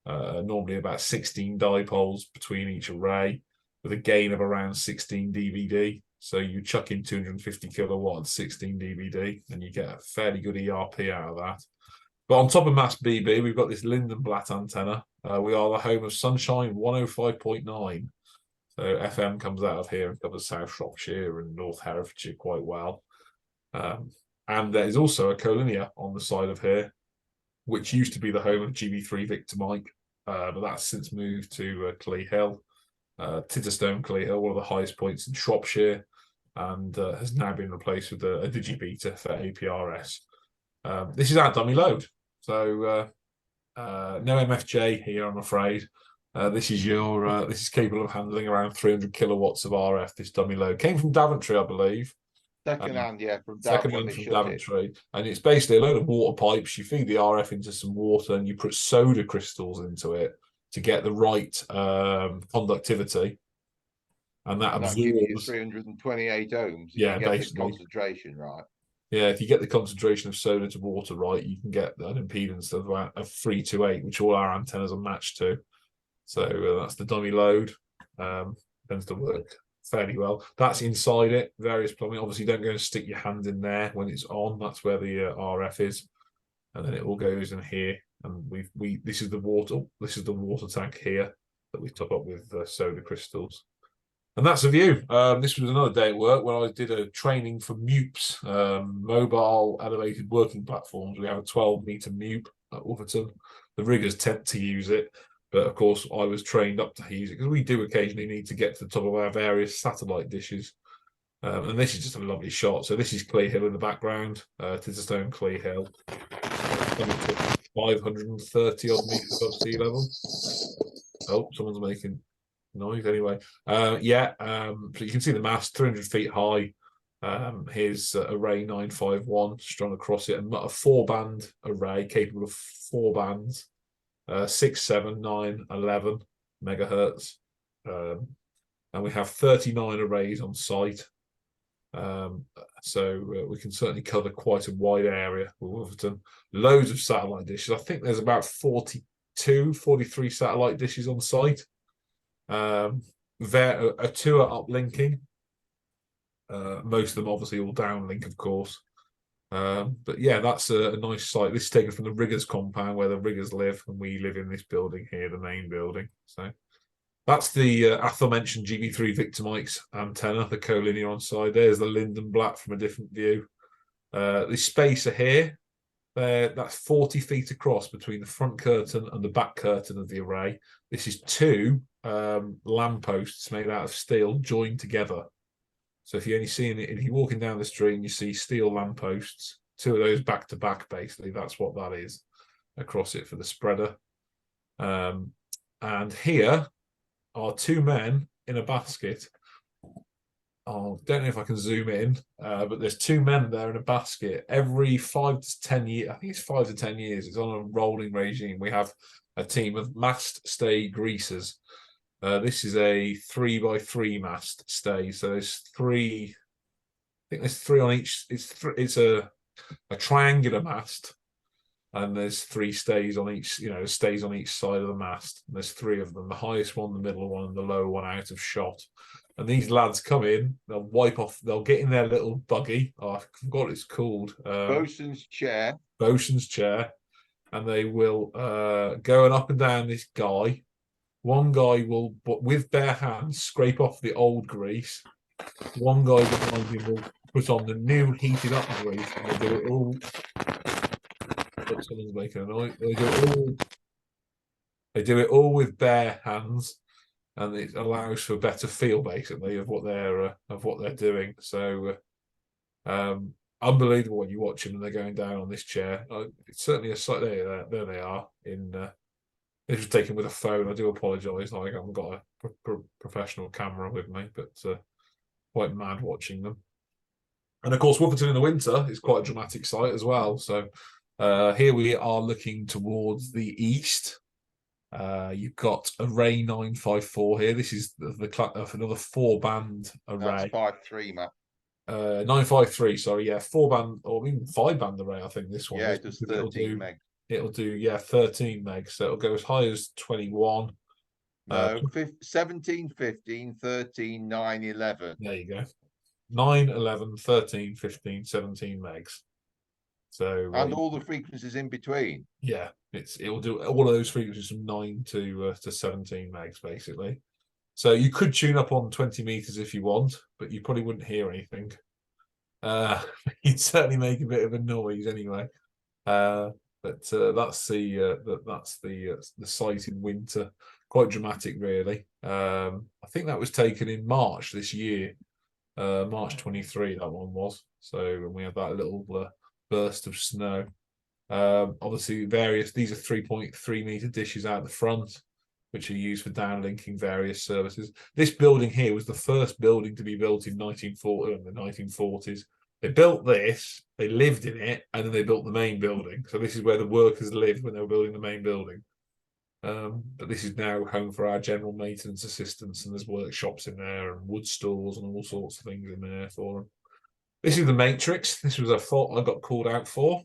Normally about 16 dipoles between each array, with a gain of around 16 dBd. So you chuck in 250 kilowatts, 16 dBd, and you get a fairly good ERP out of that. But on top of mast BB, we've got this Lindenblatt antenna. We are the home of Sunshine 105.9. So FM comes out of here and covers South Shropshire and North Herefordshire quite well. And there is also a collinear on the side of here, which used to be the home of GB3 Victor Mike, but that's since moved to Clee Hill, Titterstone Clee Hill, one of the highest points in Shropshire, and has now been replaced with a digibeta for APRS. This is our dummy load, so no MFJ here, I'm afraid. This is capable of handling around 300 kilowatts of RF. This dummy load came from Daventry, I believe. Second hand, yeah, from Daventry, and it's basically a load of water pipes. You feed the RF into some water, and you put soda crystals into it to get the right conductivity, and that absorbs 328 ohms. Yeah, you get basically the concentration right. Yeah, if you get the concentration of soda to water right, you can get an impedance of 328, which all our antennas are matched to. So that's the dummy load. Tends to work fairly well. That's inside it. Various plumbing. Obviously, don't go and stick your hand in there when it's on. That's where the RF is, and then it all goes in here. And this is the water. This is the water tank here that we top up with soda crystals. And that's a view. This was another day at work where I did a training for MUPs, mobile elevated working platforms. We have a 12-meter MUP at Wooferton. The riggers tend to use it, but of course I was trained up to use it because we do occasionally need to get to the top of our various satellite dishes. And this is just a lovely shot. So this is Clee Hill in the background, Titterstone Clee Hill, 530 odd meters above sea level. Oh, someone's making noise anyway. So you can see the mast 300 feet high. Here's array 951 strung across it, and a 4-band array capable of 4 bands, 6, 7, 9, 11 megahertz, and we have 39 arrays on site. So we can certainly cover quite a wide area with Wooferton. Loads of satellite dishes. I think there's about 42, 43 satellite dishes on site. A 2 are uplinking. Most of them obviously all downlink, of course. But yeah, that's a nice site. This is taken from the riggers compound where the riggers live, and we live in this building here, the main building. So that's the aforementioned GB3 Victor Mike's antenna, the collinear on side. There's the Lindenblatt from a different view. The spacer here, that's 40 feet across between the front curtain and the back curtain of the array. This is 2 lampposts made out of steel joined together. So if you're walking down the street and you see steel lampposts, 2 of those back to back, basically, that's what that is across it for the spreader. And here are 2 men in a basket. I don't know if I can zoom in, but there's 2 men there in a basket. Every 5 to 10 years, I think it's 5 to 10 years, it's on a rolling regime. We have a team of mast stay greasers. This is a 3x3 mast stay. So there's 3. I think there's 3 on each. It's a triangular mast, and there's 3 stays on each. Stays on each side of the mast. And there's 3 of them: the highest one, the middle one, and the lower one out of shot. And these lads come in. They'll wipe off. They'll get in their little buggy. Oh, I forgot what it's called. Bosun's chair. Bosun's chair, and they will go up and down this guy. One guy will, but with bare hands, scrape off the old grease. One guy behind him will put on the new heated up grease, and they do it all. Look, someone's making a noise. They do it all with bare hands, and it allows for a better feel, basically, of what they're doing. So, unbelievable when you watch them and they're going down on this chair. It's certainly a sight. There they are. This was taken with a phone. I do apologise. I haven't got a professional camera with me, but quite mad watching them. And of course, Wooferton in the winter is quite a dramatic sight as well. So here we are looking towards the east. You've got array 954 here. This is another 4-band array. That's 5-3, Matt. 953, sorry, yeah, 4-band or even 5-band array. I think this one. Yeah, it does 13 meg. It'll do 13 meg, so it'll go as high as 21. No, 17, 15, 13, 9, 11. There you go. 9, 11, 13, 15, 17 megs. So and all the frequencies in between. Yeah, it'll do all of those frequencies from 9 to 17 megs basically. So you could tune up on 20 meters if you want, but you probably wouldn't hear anything. You'd certainly make a bit of a noise anyway. But that's the sight in winter. Quite dramatic, really. I think that was taken in March this year, March 23. That one was. So we had that little burst of snow. Obviously, these are 3.3 meter dishes out the front, which are used for downlinking various services. This building here was the first building to be built in the 1940s. They built this, they lived in it, and then they built the main building. So this is where the workers lived when they were building the main building. But this is now home for our general maintenance assistants, and there's workshops in there and wood stores and all sorts of things in there for them. This is the matrix. This was a fault I got called out for.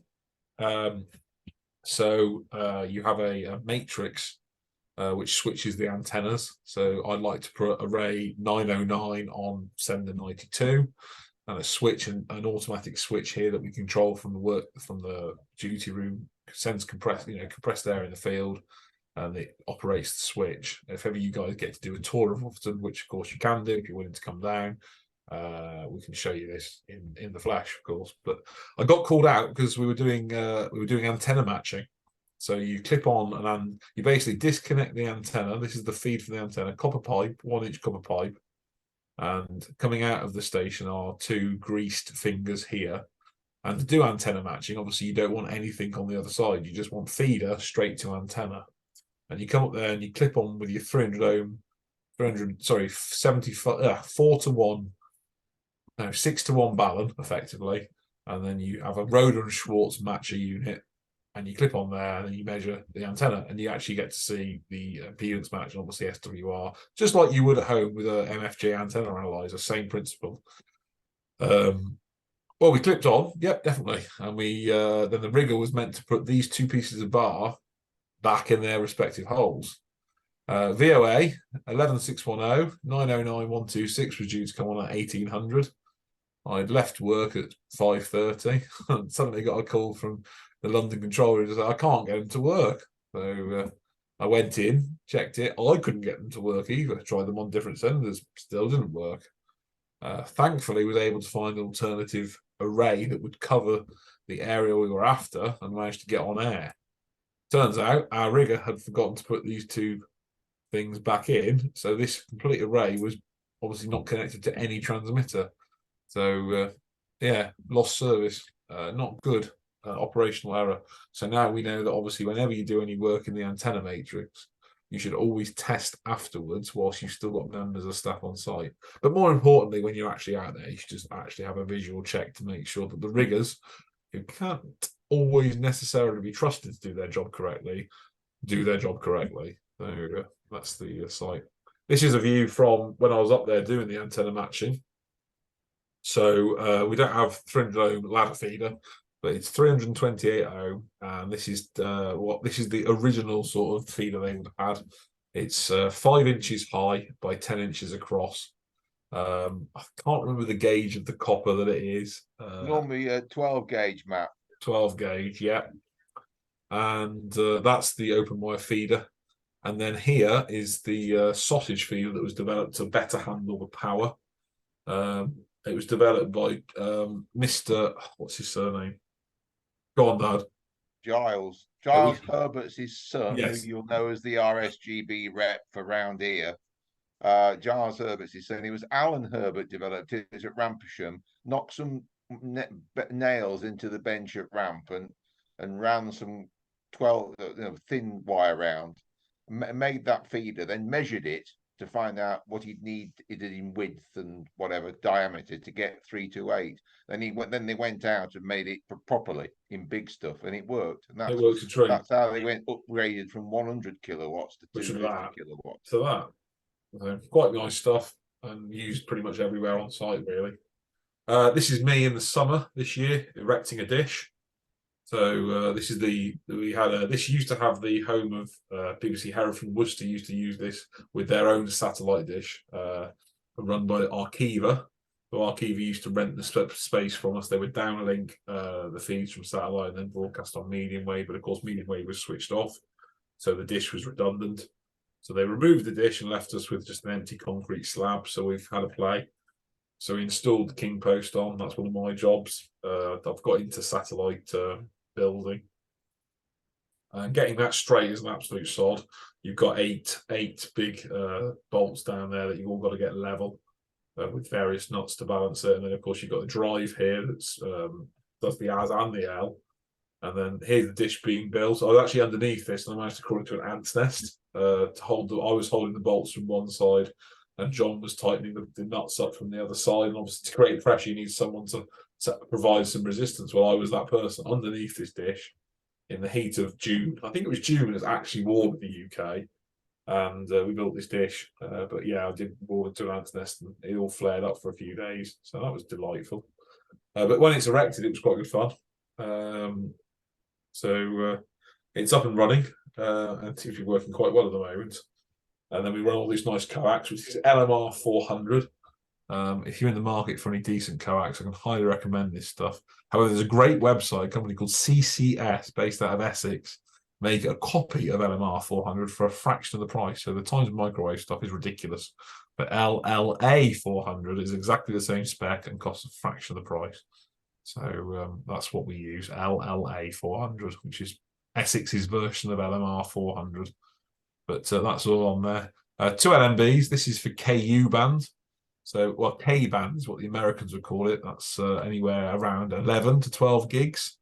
So you have a matrix which switches the antennas. So I'd like to put array 909 on sender 92. And a switch, and an automatic switch here that we control from the duty room, sends compressed air in the field, and it operates the switch. If ever you guys get to do a tour of Wooferton, which of course you can do if you're willing to come down, we can show you this in the flash, of course. But I got called out because we were doing antenna matching. So you clip on and you basically disconnect the antenna. This is the feed for the antenna, copper pipe, 1-inch copper pipe. And coming out of the station are 2 greased fingers here. And to do antenna matching, obviously you don't want anything on the other side. You just want feeder straight to antenna. And you come up there and you clip on with your 4 to 1, no, 6 to 1 balun effectively. And then you have a Roder and Schwartz matcher unit. And you clip on there and then you measure the antenna, and you actually get to see the impedance match and obviously SWR, just like you would at home with a MFJ antenna analyzer, same principle. Well, we clipped on, yep, definitely. And we then the rigger was meant to put these 2 pieces of bar back in their respective holes. VOA 11610 909126 was due to come on at 1800. I'd left work at 5:30 and suddenly got a call from the London controller who said, I can't get them to work. So I went in, checked it. I couldn't get them to work either. Tried them on different senders, still didn't work. Thankfully, was able to find an alternative array that would cover the area we were after and managed to get on air. Turns out our rigger had forgotten to put these 2 things back in. So this complete array was obviously not connected to any transmitter. So, yeah, lost service. Not good. Operational error. So now we know that obviously whenever you do any work in the antenna matrix, you should always test afterwards whilst you've still got members of staff on site. But more importantly, when you're actually out there, you should just actually have a visual check to make sure that the riggers, who can't always necessarily be trusted to do their job correctly, do their job correctly. So that's the site. This is a view from when I was up there doing the antenna matching. So we don't have 300 ohm ladder feeder, but it's 328 ohm, and this is the original sort of feeder they would have had. It's 5 inches high by 10 inches across. I can't remember the gauge of the copper that it is. Normally a 12 gauge, Matt. 12 gauge, yeah. And that's the open wire feeder. And then here is the sausage feeder that was developed to better handle the power. It was developed by Mr. What's his surname? Go on, Dad. Giles Oh, Herbert's his son, yes. who you'll know as the RSGB rep for round here. Giles Herbert's his son. He was Alan Herbert developed it at Rampersham, knocked some nails into the bench at Ramp and ran some 12 thin wire round, made that feeder, then measured it to find out what he'd need it in width and whatever diameter to get 328. Then they went out and made it properly in big stuff, and it worked. And It worked a treat. that's how they went upgraded from 100 kilowatts to Which is 250 kilowatts. So quite nice stuff, and used pretty much everywhere on site, really. This is me in the summer this year erecting a dish. So this is this used to have the home of BBC Hereford and Worcester used to use this with their own satellite dish, run by Arkiva. So Arkiva used to rent the space from us. They would downlink the feeds from satellite and then broadcast on medium wave. But of course, medium wave was switched off, so the dish was redundant. So they removed the dish and left us with just an empty concrete slab. So we've had a play. So we installed the King Post on. That's one of my jobs. I've got into satellite building. And getting that straight is an absolute sod. You've got eight big bolts down there that you've all got to get level with various nuts to balance it. And then, of course, you've got the drive here that's does the as and the L. And then here's the dish being built. I was actually underneath this, and I managed to crawl into an ant's nest to hold. I was holding the bolts from one side, and John was tightening the nuts up from the other side. And obviously, to create pressure, you need someone to provide some resistance. Well, I was that person underneath this dish in the heat of June. I think it was June. It's actually warm in the UK, and we built this dish. But yeah, I did walk into an ant's nest, and it all flared up for a few days. So that was delightful. But when it's erected, it was quite good fun. So it's up and running, and seems to be working quite well at the moment. And then we run all these nice coax, which is LMR 400. If you're in the market for any decent coax, I can highly recommend this stuff. However, there's a great website, a company called CCS, based out of Essex, make a copy of LMR 400 for a fraction of the price. So the Times Microwave stuff is ridiculous. But LLA 400 is exactly the same spec and costs a fraction of the price. So that's what we use, LLA 400, which is Essex's version of LMR 400. But that's all on there. 2 LMBs. This is for KU band. So, well, K band is what the Americans would call it. That's anywhere around 11 to 12 gigs.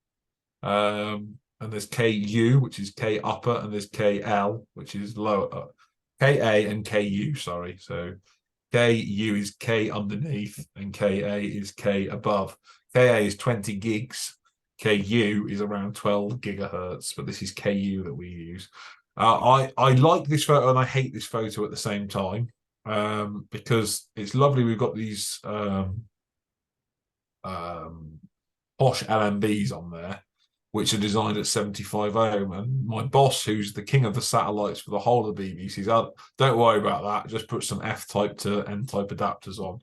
And there's KU, which is K upper, and there's KL, which is lower. KA and KU, sorry. So KU is K underneath, and KA is K above. KA is 20 gigs. KU is around 12 gigahertz, but this is KU that we use. I like this photo and I hate this photo at the same time, because it's lovely. We've got these posh LMBs on there, which are designed at 75 ohm. And my boss, who's the king of the satellites for the whole of the BBC, says, oh, don't worry about that. Just put some F-type to N-type adapters on.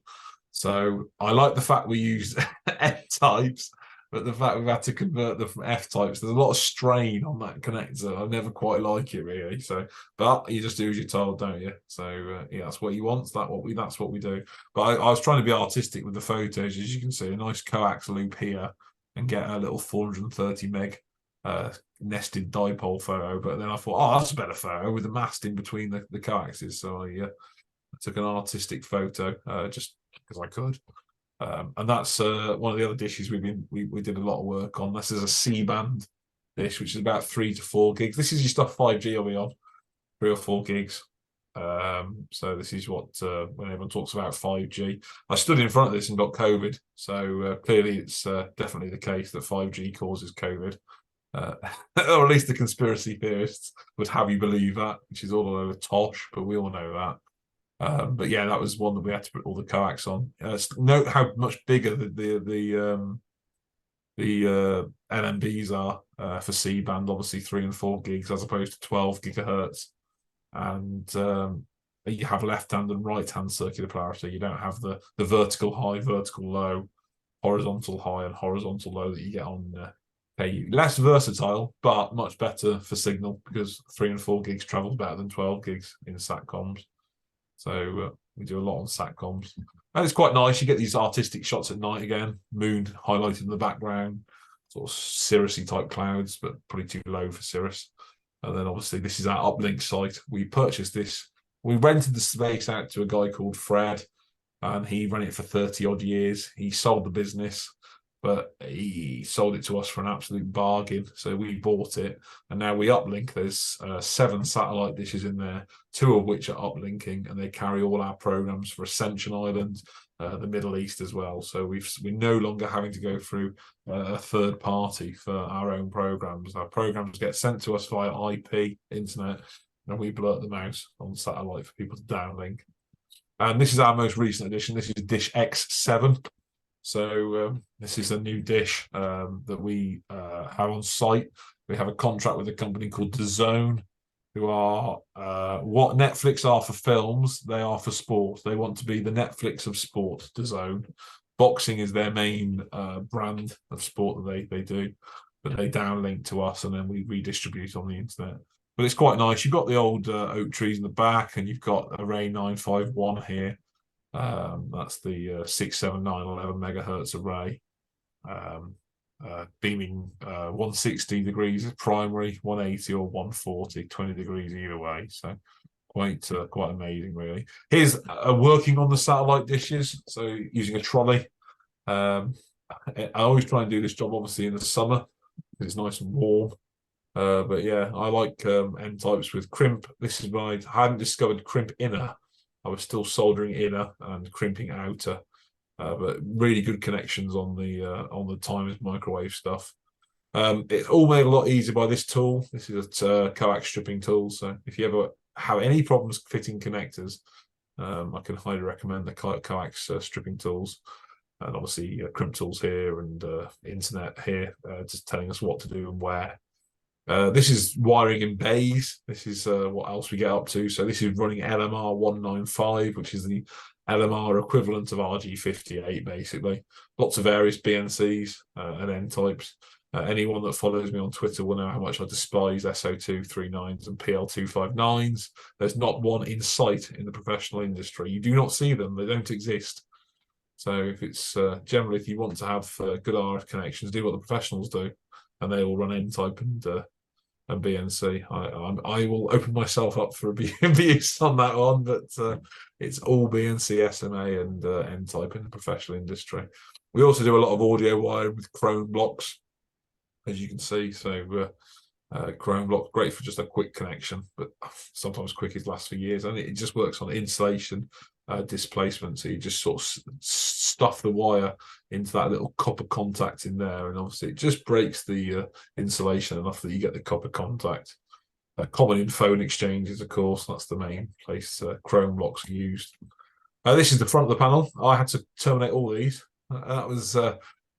So I like the fact we use N-types, but the fact we've had to convert them from F-types, there's a lot of strain on that connector. I never quite like it, really. So, but you just do as you're told, don't you? So yeah, that's what you want. That's what we do. But I was trying to be artistic with the photos, as you can see, a nice coax loop here, and get a little 430 meg nested dipole photo. But then I thought, oh, that's a better photo with the mast in between the coaxes. So I took an artistic photo just because I could. And that's one of the other dishes we did a lot of work on. This is a C-band dish, which is about 3 to 4 gigs. This is your stuff 5G will be on, 3 or 4 gigs. So this is what when everyone talks about 5G. I stood in front of this and got COVID. So clearly it's definitely the case that 5G causes COVID. Or at least the conspiracy theorists would have you believe that, which is all a load of tosh, but we all know that. But yeah, that was one that we had to put all the coax on. Note how much bigger the LMBs are for C-band, obviously 3 and 4 gigs as opposed to 12 gigahertz. And you have left-hand and right-hand circular polarity. You don't have the vertical high, vertical low, horizontal high, and horizontal low that you get on Okay, less versatile, but much better for signal because 3 and 4 gigs travels better than 12 gigs in satcoms. So we do a lot on satcoms. And it's quite nice. You get these artistic shots at night again, moon highlighted in the background, sort of cirrusy type clouds, but probably too low for cirrus. And then obviously this is our uplink site. We purchased this. We rented the space out to a guy called Fred, and he ran it for 30 odd years. He sold the business, but he sold it to us for an absolute bargain. So we bought it, and now we uplink. There's 7 satellite dishes in there, 2 of which are uplinking, and they carry all our programs for Ascension Island, the Middle East as well. So we're no longer having to go through a third party for our own programs. Our programs get sent to us via IP, internet, and we blurt them out on satellite for people to downlink. And this is our most recent edition. This is dish X7. So this is a new dish that we have on site. We have a contract with a company called DAZN, who are what Netflix are for films, they are for sport. They want to be the Netflix of sport, DAZN. Boxing is their main brand of sport that they do, but they downlink to us and then we redistribute on the internet. But it's quite nice. You've got the old oak trees in the back, and you've got Array 951 here. That's the 67911 megahertz array, beaming 160 degrees primary, 180 or 140, 20 degrees either way. So quite amazing, really. Here's working on the satellite dishes. So using a trolley. I always try and do this job obviously in the summer because it's nice and warm. But yeah, I like end types with crimp. This is when I hadn't discovered crimp inner. I was still soldering inner and crimping outer, but really good connections on the timers microwave stuff. It's all made a lot easier by this tool. This is a coax stripping tool. So if you ever have any problems fitting connectors, I can highly recommend the coax stripping tools. And obviously crimp tools here and internet here, just telling us what to do and where. This is wiring in bays. This is what else we get up to. So this is running LMR 195, which is the LMR equivalent of RG58, basically. Lots of various BNCs and N types. Anyone that follows me on Twitter will know how much I despise SO239s and PL259s. There's not one in sight in the professional industry. You do not see them. They don't exist. So if it's generally, if you want to have good RF connections, do what the professionals do, and they will run N type and BNC. I will open myself up for abuse on that one, but it's all BNC, SMA, and N type in the professional industry. We also do a lot of audio wiring with Chrome blocks, as you can see. So Chrome block, great for just a quick connection, but sometimes quickies last for years, and it just works on insulation displacement. So you just sort of stuff the wire into that little copper contact in there, and obviously it just breaks the insulation enough that you get the copper contact. Common in phone exchanges, of course, that's the main place Chrome blocks are used. This is the front of the panel. I had to terminate all these. That was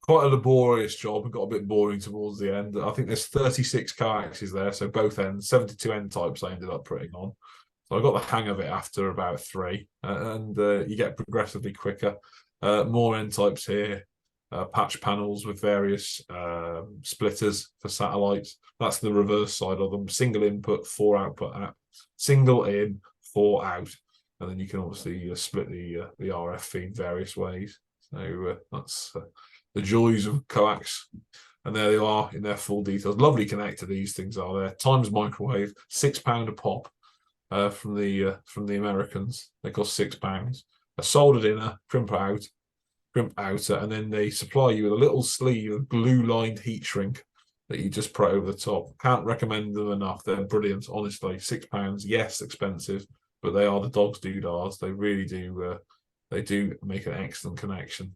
quite a laborious job. It got a bit boring towards the end. I think there's 36 coaxes there, so both ends, 72 N types I ended up putting on. So I got the hang of it after about 3, and you get progressively quicker. More N types here, patch panels with various splitters for satellites. That's the reverse side of them. Single input, 4 output, single in, 4 out, and then you can obviously split the RF feed various ways. So that's the joys of coax. And there they are in their full details. Lovely connector these things are there. Times microwave, £6 a pop. From the Americans, they cost £6. A soldered inner, crimp out, crimp outer, and then they supply you with a little sleeve of glue-lined heat shrink that you just put over the top. Can't recommend them enough. They're brilliant, honestly. £6, yes, expensive, but they are the dog's doodads. They really do. They do make an excellent connection.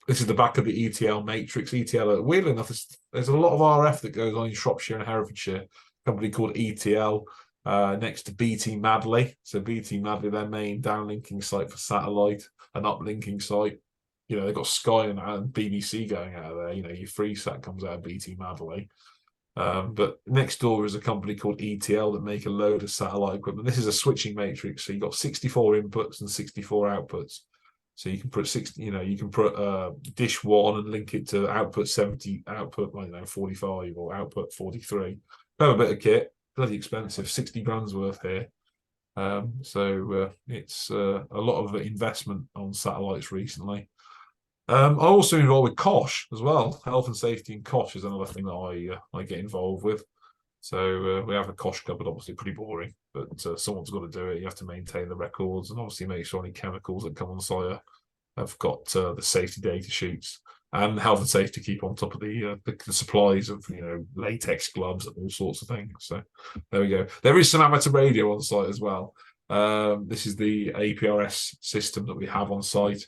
This is the back of the ETL matrix. ETL, weirdly enough, there's a lot of RF that goes on in Shropshire and Herefordshire. A company called ETL. Next to BT Madley. So BT Madley, their main downlinking site for satellite and uplinking site. You know, they've got Sky and BBC going out of there. You know, your FreeSat comes out of BT Madley. But next door is a company called ETL that make a load of satellite equipment. This is a switching matrix. So you've got 64 inputs and 64 outputs. So you can put 60, you can put dish 1 and link it to output 70, output, 45 or output 43. Have a bit of kit, bloody expensive, 60 grand's worth here. So it's a lot of investment on satellites recently. I'm also involved with COSH as well. Health and safety in COSH is another thing that I get involved with. So we have a COSH cupboard, obviously pretty boring, but someone's got to do it. You have to maintain the records and obviously make sure any chemicals that come on site have got the safety data sheets, and health and safety keep on top of the supplies of latex gloves and all sorts of things. So there we go. There is some amateur radio on site as well. This is the APRS system that we have on site.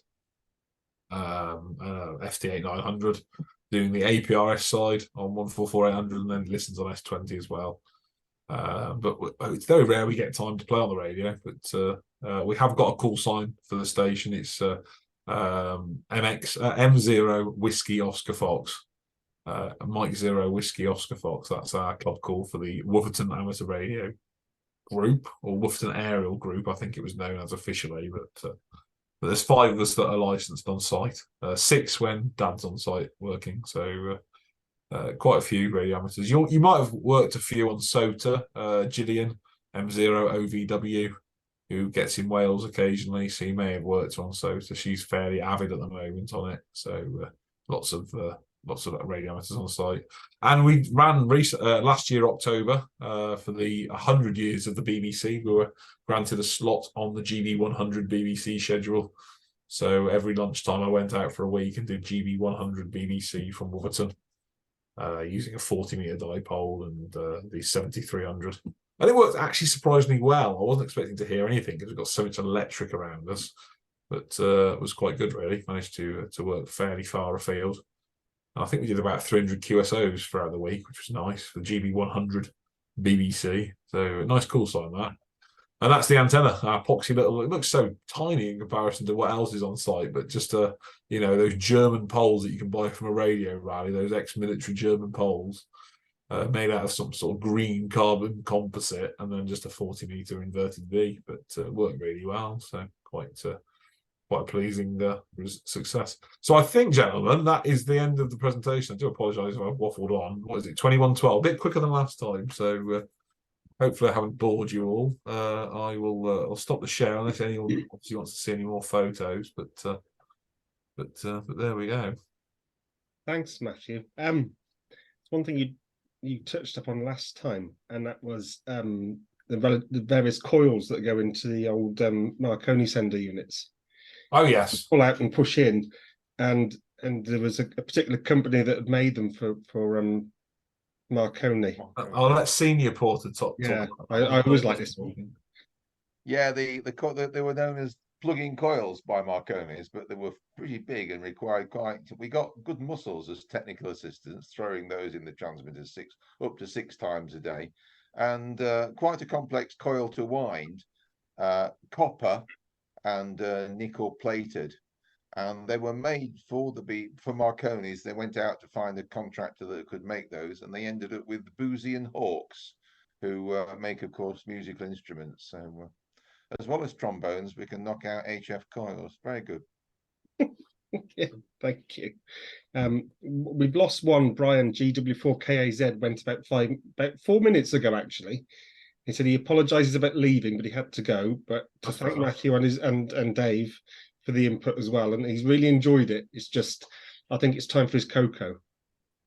FT8900 doing the APRS side on 144800, and then listens on S20 as well. But it's very rare we get time to play on the radio, but we have got a call sign for the station. It's M0 Whiskey Oscar Fox, Mike 0 Whiskey Oscar Fox. That's our club call for the Wooferton Amateur Radio Group, or Wooferton Aerial Group, I think it was known as officially, but there's 5 of us that are licensed on site, 6 when Dad's on site working, so quite a few radio amateurs. You might have worked a few on SOTA, Gillian, M0 OVW, who gets in Wales occasionally, so you may have worked on SOTA. She's fairly avid at the moment on it, so lots of radio amateurs on site. And we ran last year October for the 100 years of the BBC. We were granted a slot on the GB100 BBC schedule, so every lunchtime I went out for a week and did GB100 BBC from Wooferton using a 40-metre dipole and the 7300. And it worked actually surprisingly well. I wasn't expecting to hear anything because we've got so much electric around us, but it was quite good, really. Managed to work fairly far afield. And I think we did about 300 QSOs throughout the week, which was nice for GB100 BBC. So a nice call sign that. And that's the antenna, our epoxy little. It looks so tiny in comparison to what else is on site, but just those German poles that you can buy from a radio rally, those ex-military German poles. Made out of some sort of green carbon composite, and then just a 40-metre inverted V, but worked really well. So quite a pleasing success. So I think, gentlemen, that is the end of the presentation. I do apologise if I've waffled on. What is it? 21:12, a bit quicker than last time. So hopefully I haven't bored you all. I'll stop the share unless anyone obviously wants to see any more photos. But there we go. Thanks, Matthew. One thing you touched upon last time, and that was the various coils that go into the old Marconi sender units. Oh yes, pull out and push in, and there was a particular company that had made them for Marconi. I'll let Senior Porter talk. Yeah, I always like this one. Yeah, they were known as plug-in coils by Marconi's, but they were pretty big and required we got good muscles as technical assistants, throwing those in the transmitter up to 6 times a day, and quite a complex coil to wind, copper and nickel plated, and they were made for Marconi's. They went out to find a contractor that could make those, and they ended up with Boozy and Hawks, who make, of course, musical instruments. So as well as trombones, we can knock out HF coils. Very good. Yeah, thank you. We've lost one. Brian GW4KAZ went about 4 minutes ago, actually. He said he apologises about leaving, but he had to go. But to thank Matthew and Dave for the input as well, and he's really enjoyed it. It's just, I think it's time for his cocoa.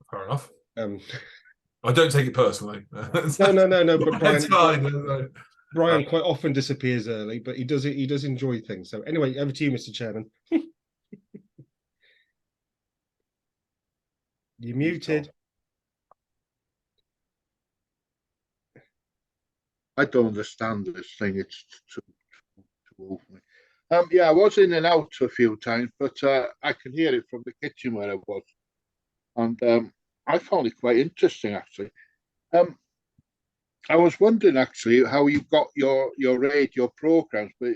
Fair enough. I don't take it personally. No. But Brian, it's fine. Brian quite often disappears early, but he does enjoy things. So anyway, over to you, Mr. Chairman. You're muted. I don't understand this thing. It's too old for me. Yeah, I was in and out a few times, but I can hear it from the kitchen where I was, and I found it quite interesting, actually. I was wondering actually how you got your radio programs, but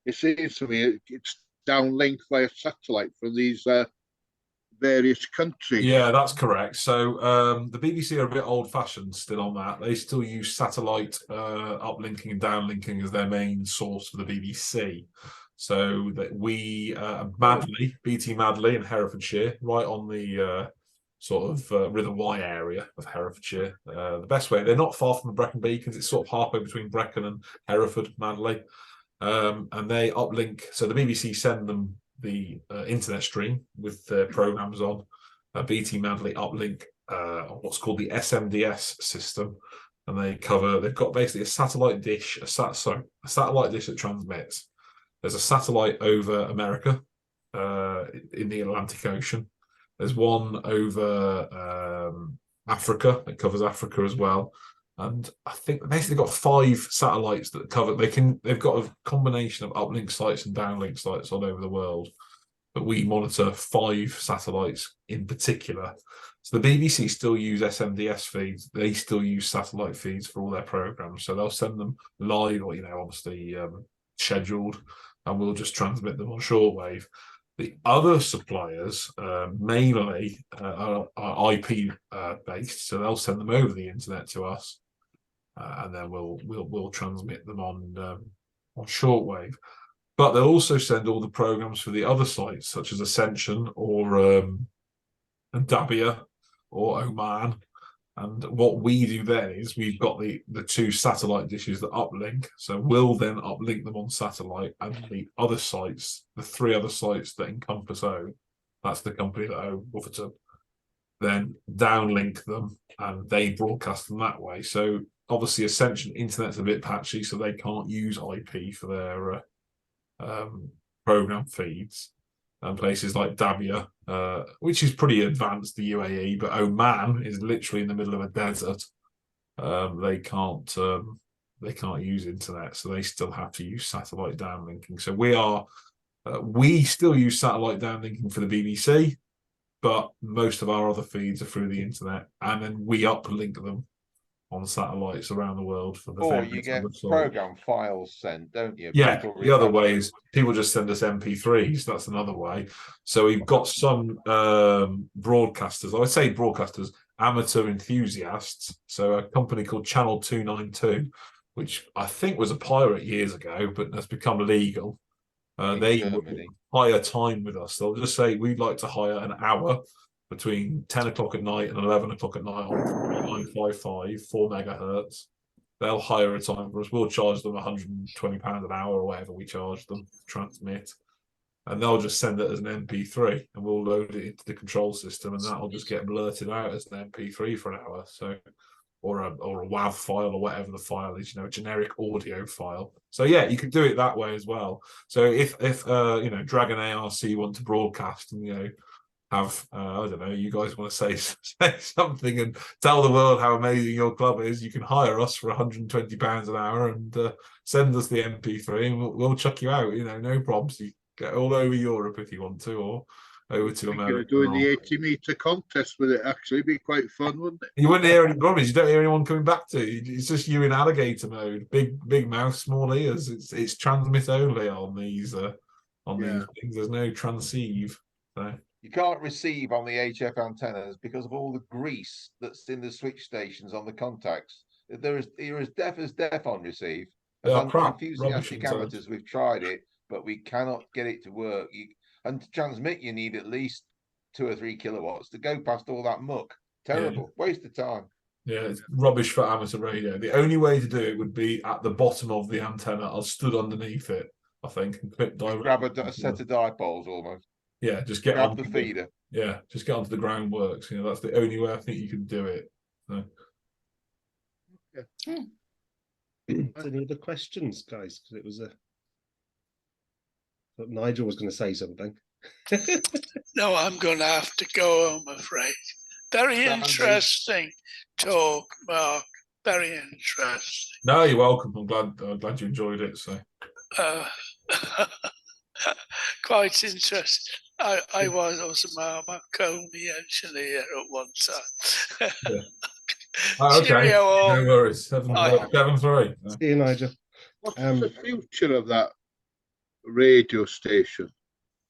it seems to me it's downlinked via satellite from these various countries. Yeah, that's correct. So the BBC are a bit old-fashioned still on that. They still use satellite uplinking and downlinking as their main source for the BBC. So that we BT Madley in Herefordshire, right on the sort of River Wye area of Herefordshire. The best way, they're not far from the Brecon Beacons. It's sort of halfway between Brecon and Hereford, Madley. And they uplink. So the BBC send them the internet stream with their programs on. BT Madley uplink what's called the SMDS system. And they've got basically a satellite dish, a satellite dish that transmits. There's a satellite over America in the Atlantic Ocean. There's one over Africa that covers Africa as well. And I think they basically got 5 satellites that cover. They've got a combination of uplink sites and downlink sites all over the world. But we monitor 5 satellites in particular. So the BBC still use SMDS feeds. They still use satellite feeds for all their programs. So they'll send them live or, obviously scheduled, and we'll just transmit them on shortwave. The other suppliers mainly are IP based, so they'll send them over the internet to us, and then we'll transmit them on shortwave. But they'll also send all the programs for the other sites, such as Ascension or Dabia or Oman. And what we do then is we've got the 2 satellite dishes that uplink. So we'll then uplink them on satellite, and the other sites, the 3 other sites that Encompass own, that's the company that own Wooferton, then downlink them and they broadcast them that way. So obviously Ascension internet's a bit patchy, so they can't use IP for their program feeds. And places like Dabia, which is pretty advanced, the UAE, but Oman is literally in the middle of a desert. They can't use internet, so they still have to use satellite downlinking. So we still use satellite downlinking for the BBC, but most of our other feeds are through the internet, and then we uplink them on satellites around the world for the. Or you get program files sent, don't you? Yeah, the other way is people just send us MP3s. That's another way. So we've got some broadcasters. I would say broadcasters, amateur enthusiasts. So a company called Channel 292, which I think was a pirate years ago, but has become legal. They hire time with us. They'll just say we'd like to hire an hour between 10 o'clock at night and 11 o'clock at night on 955, 4 megahertz. They'll hire a time for us. We'll charge them £120 an hour or whatever we charge them to transmit. And they'll just send it as an MP3, and we'll load it into the control system, and that'll just get blurted out as an MP3 for an hour. So, or a WAV file or whatever the file is, a generic audio file. So yeah, you can do it that way as well. So if Dragon ARC want to broadcast and have I don't know, you guys want to say something and tell the world how amazing your club is, you can hire us for £120 an hour and send us the MP3, and we'll chuck you out. No problems. You get all over Europe if you want to, or over to America. Doing the 80-meter contest with it actually be quite fun, wouldn't it? You wouldn't hear any problems. You don't hear anyone coming back to you. It's just you in alligator mode, big mouth, small ears. It's transmit only on these things. There's no transceive. So. You can't receive on the HF antennas because of all the grease that's in the switch stations on the contacts. You're as deaf as deaf on receive. As enthusiastic amateurs, we've tried it, but we cannot get it to work. And to transmit, you need at least 2 or 3 kilowatts to go past all that muck. Terrible. Yeah. Waste of time. Yeah, it's rubbish for amateur radio. The only way to do it would be at the bottom of the antenna. I stood underneath it, I think, and clip directly. Grab a set of dipoles almost. Yeah, just get on the feeder. Just get onto the groundworks. That's the only way I think you can do it. So. Any other questions, guys? Because it was But Nigel was going to say something. No, I'm going to have to go, I'm afraid. Very interesting talk, Mark. Very interesting. No, you're welcome. I'm glad you enjoyed it. So. Quite interesting. I was also Marconi engineer at one time. Yeah. Okay. No worries. 7-3. See you, Nigel. What's the future of that radio station?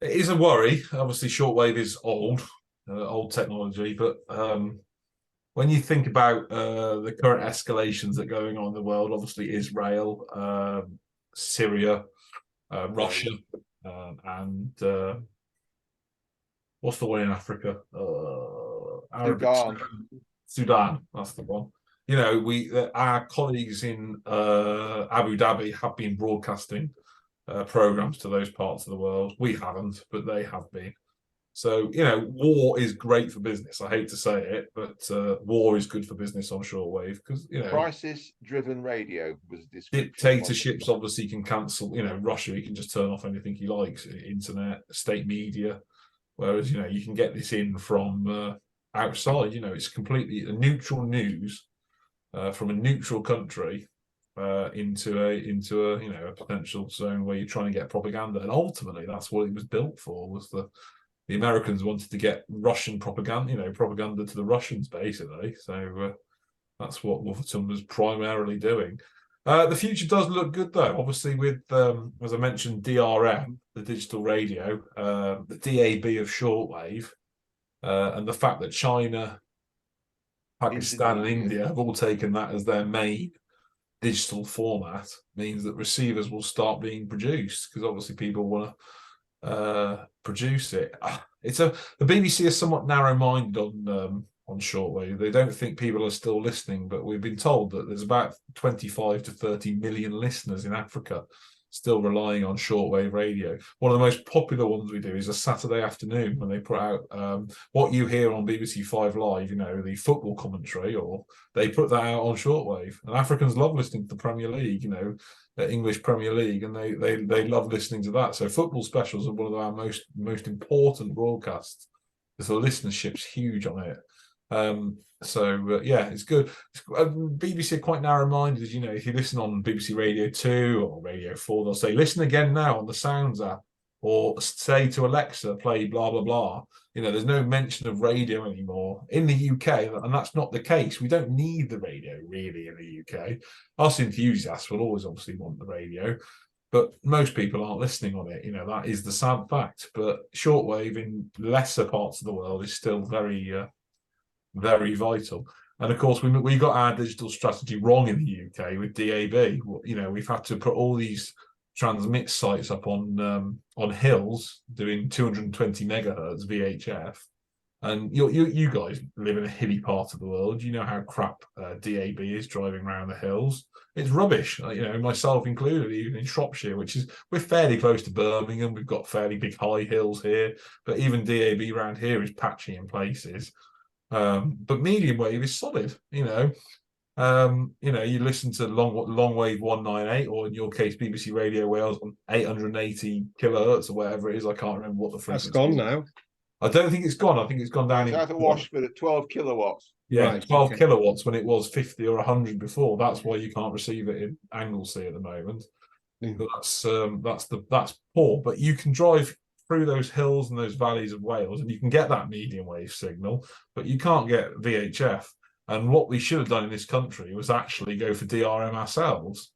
It is a worry. Obviously, shortwave is old technology, but when you think about the current escalations that are going on in the world, obviously Israel, Syria, Russia, and what's the one in Africa? Sudan. That's the one. You know, our colleagues in Abu Dhabi have been broadcasting programs to those parts of the world. We haven't, but they have been. So, you know, war is great for business. I hate to say it, but war is good for business on shortwave because, you know, crisis-driven radio was dictatorships obviously can cancel. You know, Russia, he can just turn off anything he likes, internet, state media. Whereas, you know, you can get this in from outside. You know, it's completely a neutral news from a neutral country into a you know, a potential zone where you're trying to get propaganda, and ultimately that's what it was built for. Was the Americans wanted to get Russian propaganda, you know, propaganda to the Russians basically. So that's what Wooferton was primarily doing. The future does look good though. Obviously, with as I mentioned, DRM, the digital radio, the DAB of shortwave, and the fact that China, Pakistan, and India have all taken that as their main digital format, means that receivers will start being produced because obviously people want to produce it. The BBC is somewhat narrow-minded on shortwave. They don't think people are still listening, but we've been told that there's about 25 to 30 million listeners in Africa still relying on shortwave radio. One of the most popular ones we do is a Saturday afternoon when they put out what you hear on BBC 5 Live, you know, the football commentary, or they put that out on shortwave. And Africans love listening to the Premier League, you know, the English Premier League, and they love listening to that. So football specials are one of our most important broadcasts. The listenership's huge on it. Yeah, it's good. BBC are quite narrow-minded. You know, if you listen on BBC Radio 2 or Radio 4, they'll say, listen again now on the Sounds app, or say to Alexa, play blah, blah, blah. You know, there's no mention of radio anymore in the UK, and that's not the case. We don't need the radio, really, in the UK. Us enthusiasts will always obviously want the radio, but most people aren't listening on it. You know, that is the sad fact. But shortwave in lesser parts of the world is still very, very vital. And of course, we got our digital strategy wrong in the UK with DAB. You know, we've had to put all these transmit sites up on hills doing 220 megahertz VHF. And you guys live in a hilly part of the world. You know how crap DAB is driving around the hills. It's rubbish. You know, myself included, even in Shropshire, we're fairly close to Birmingham. We've got fairly big high hills here, but even DAB around here is patchy in places. But medium wave is solid. You know, you listen to long wave 198, or in your case BBC Radio Wales on 880 kilohertz or whatever it is. I can't remember what the frequency. That's gone now. I don't think it's gone. I think it's gone down. It's out of Washford at 12 kilowatts. Yeah, right, 12 kilowatts when it was 50 or 100 before. That's why you can't receive it in Anglesey at the moment. But that's poor. But you can drive through those hills and those valleys of Wales, and you can get that medium wave signal, but you can't get VHF. And what we should have done in this country was actually go for DRM ourselves,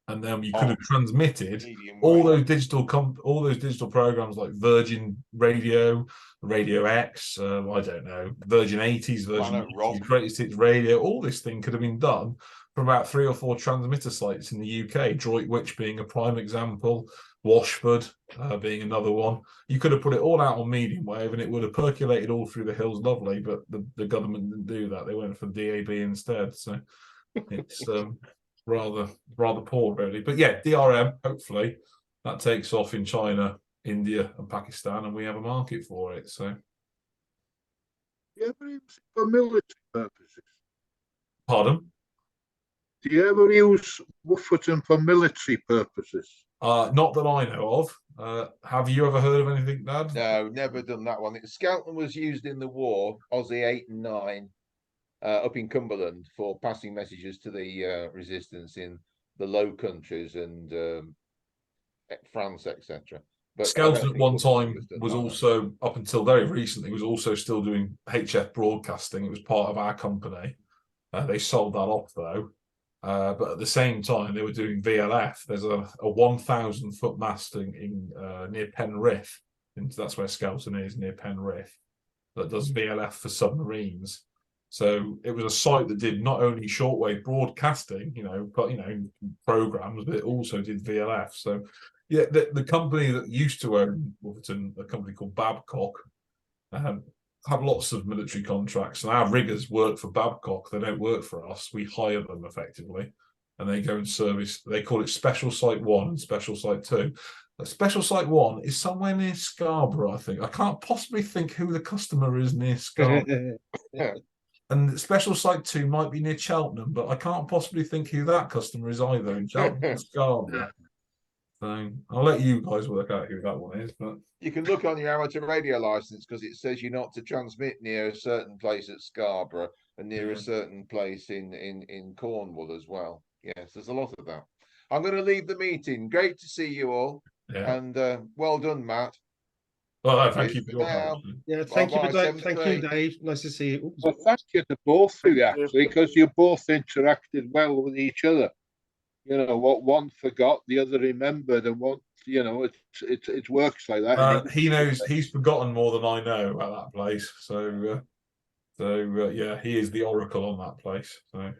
and then you could have transmitted all those digital programs like Virgin Radio, Radio X, I don't know, Virgin 80s, Virgin 80s, Greatest Hits Radio. All this thing could have been done from about 3 or 4 transmitter sites in the UK, Droitwich being a prime example, Washford being another one. You could have put it all out on medium wave and it would have percolated all through the hills lovely, but the government didn't do that. They went for DAB instead. So it's rather poor, really. But yeah, DRM, hopefully that takes off in China, India and Pakistan, and we have a market for it. So do you ever use it for military purposes? Pardon? Do you ever use Wooferton for military purposes? Not that I know of. Have you ever heard of anything, Dad? No, never done that one. Skelton was used in the war, Aussie 8 and 9, up in Cumberland for passing messages to the resistance in the Low Countries and France, etc. But Skelton at one time was also, up until very recently, was also still doing HF broadcasting. It was part of our company. They sold that off though. But at the same time, they were doing VLF. There's a 1,000-foot mast in near Penrith. And that's where Skelton is, near Penrith, that does VLF for submarines. So it was a site that did not only shortwave broadcasting, but programs, but it also did VLF. So Yeah, the company that used to own Wooferton, a company called Babcock, have lots of military contracts, and our riggers work for Babcock. They don't work for us. We hire them effectively, and they go and service. They call it Special Site 1 and Special Site 2. Special Site 1 is somewhere near Scarborough, I think. I can't possibly think who the customer is near Scarborough. And Special Site 2 might be near Cheltenham, but I can't possibly think who that customer is either in Cheltenham or Scarborough. So I'll let you guys work out who that one is. But You can look on your amateur radio license because it says you're not to transmit near a certain place at Scarborough and near a certain place in Cornwall as well. Yes, there's a lot of that. I'm going to leave the meeting. Great to see you all. yeah. And well done, Matt. Well, thank you for Cheers your for now. help. Yeah, thank you, Bye-bye, Dave. Thank you, 7-3. Dave. Nice to see you. Well, thank you to both of you, actually, because you both interacted well with each other. You know, what one forgot, the other remembered, and one, you know, it works like that. He knows, he's forgotten more than I know about that place. So yeah, he is the oracle on that place. So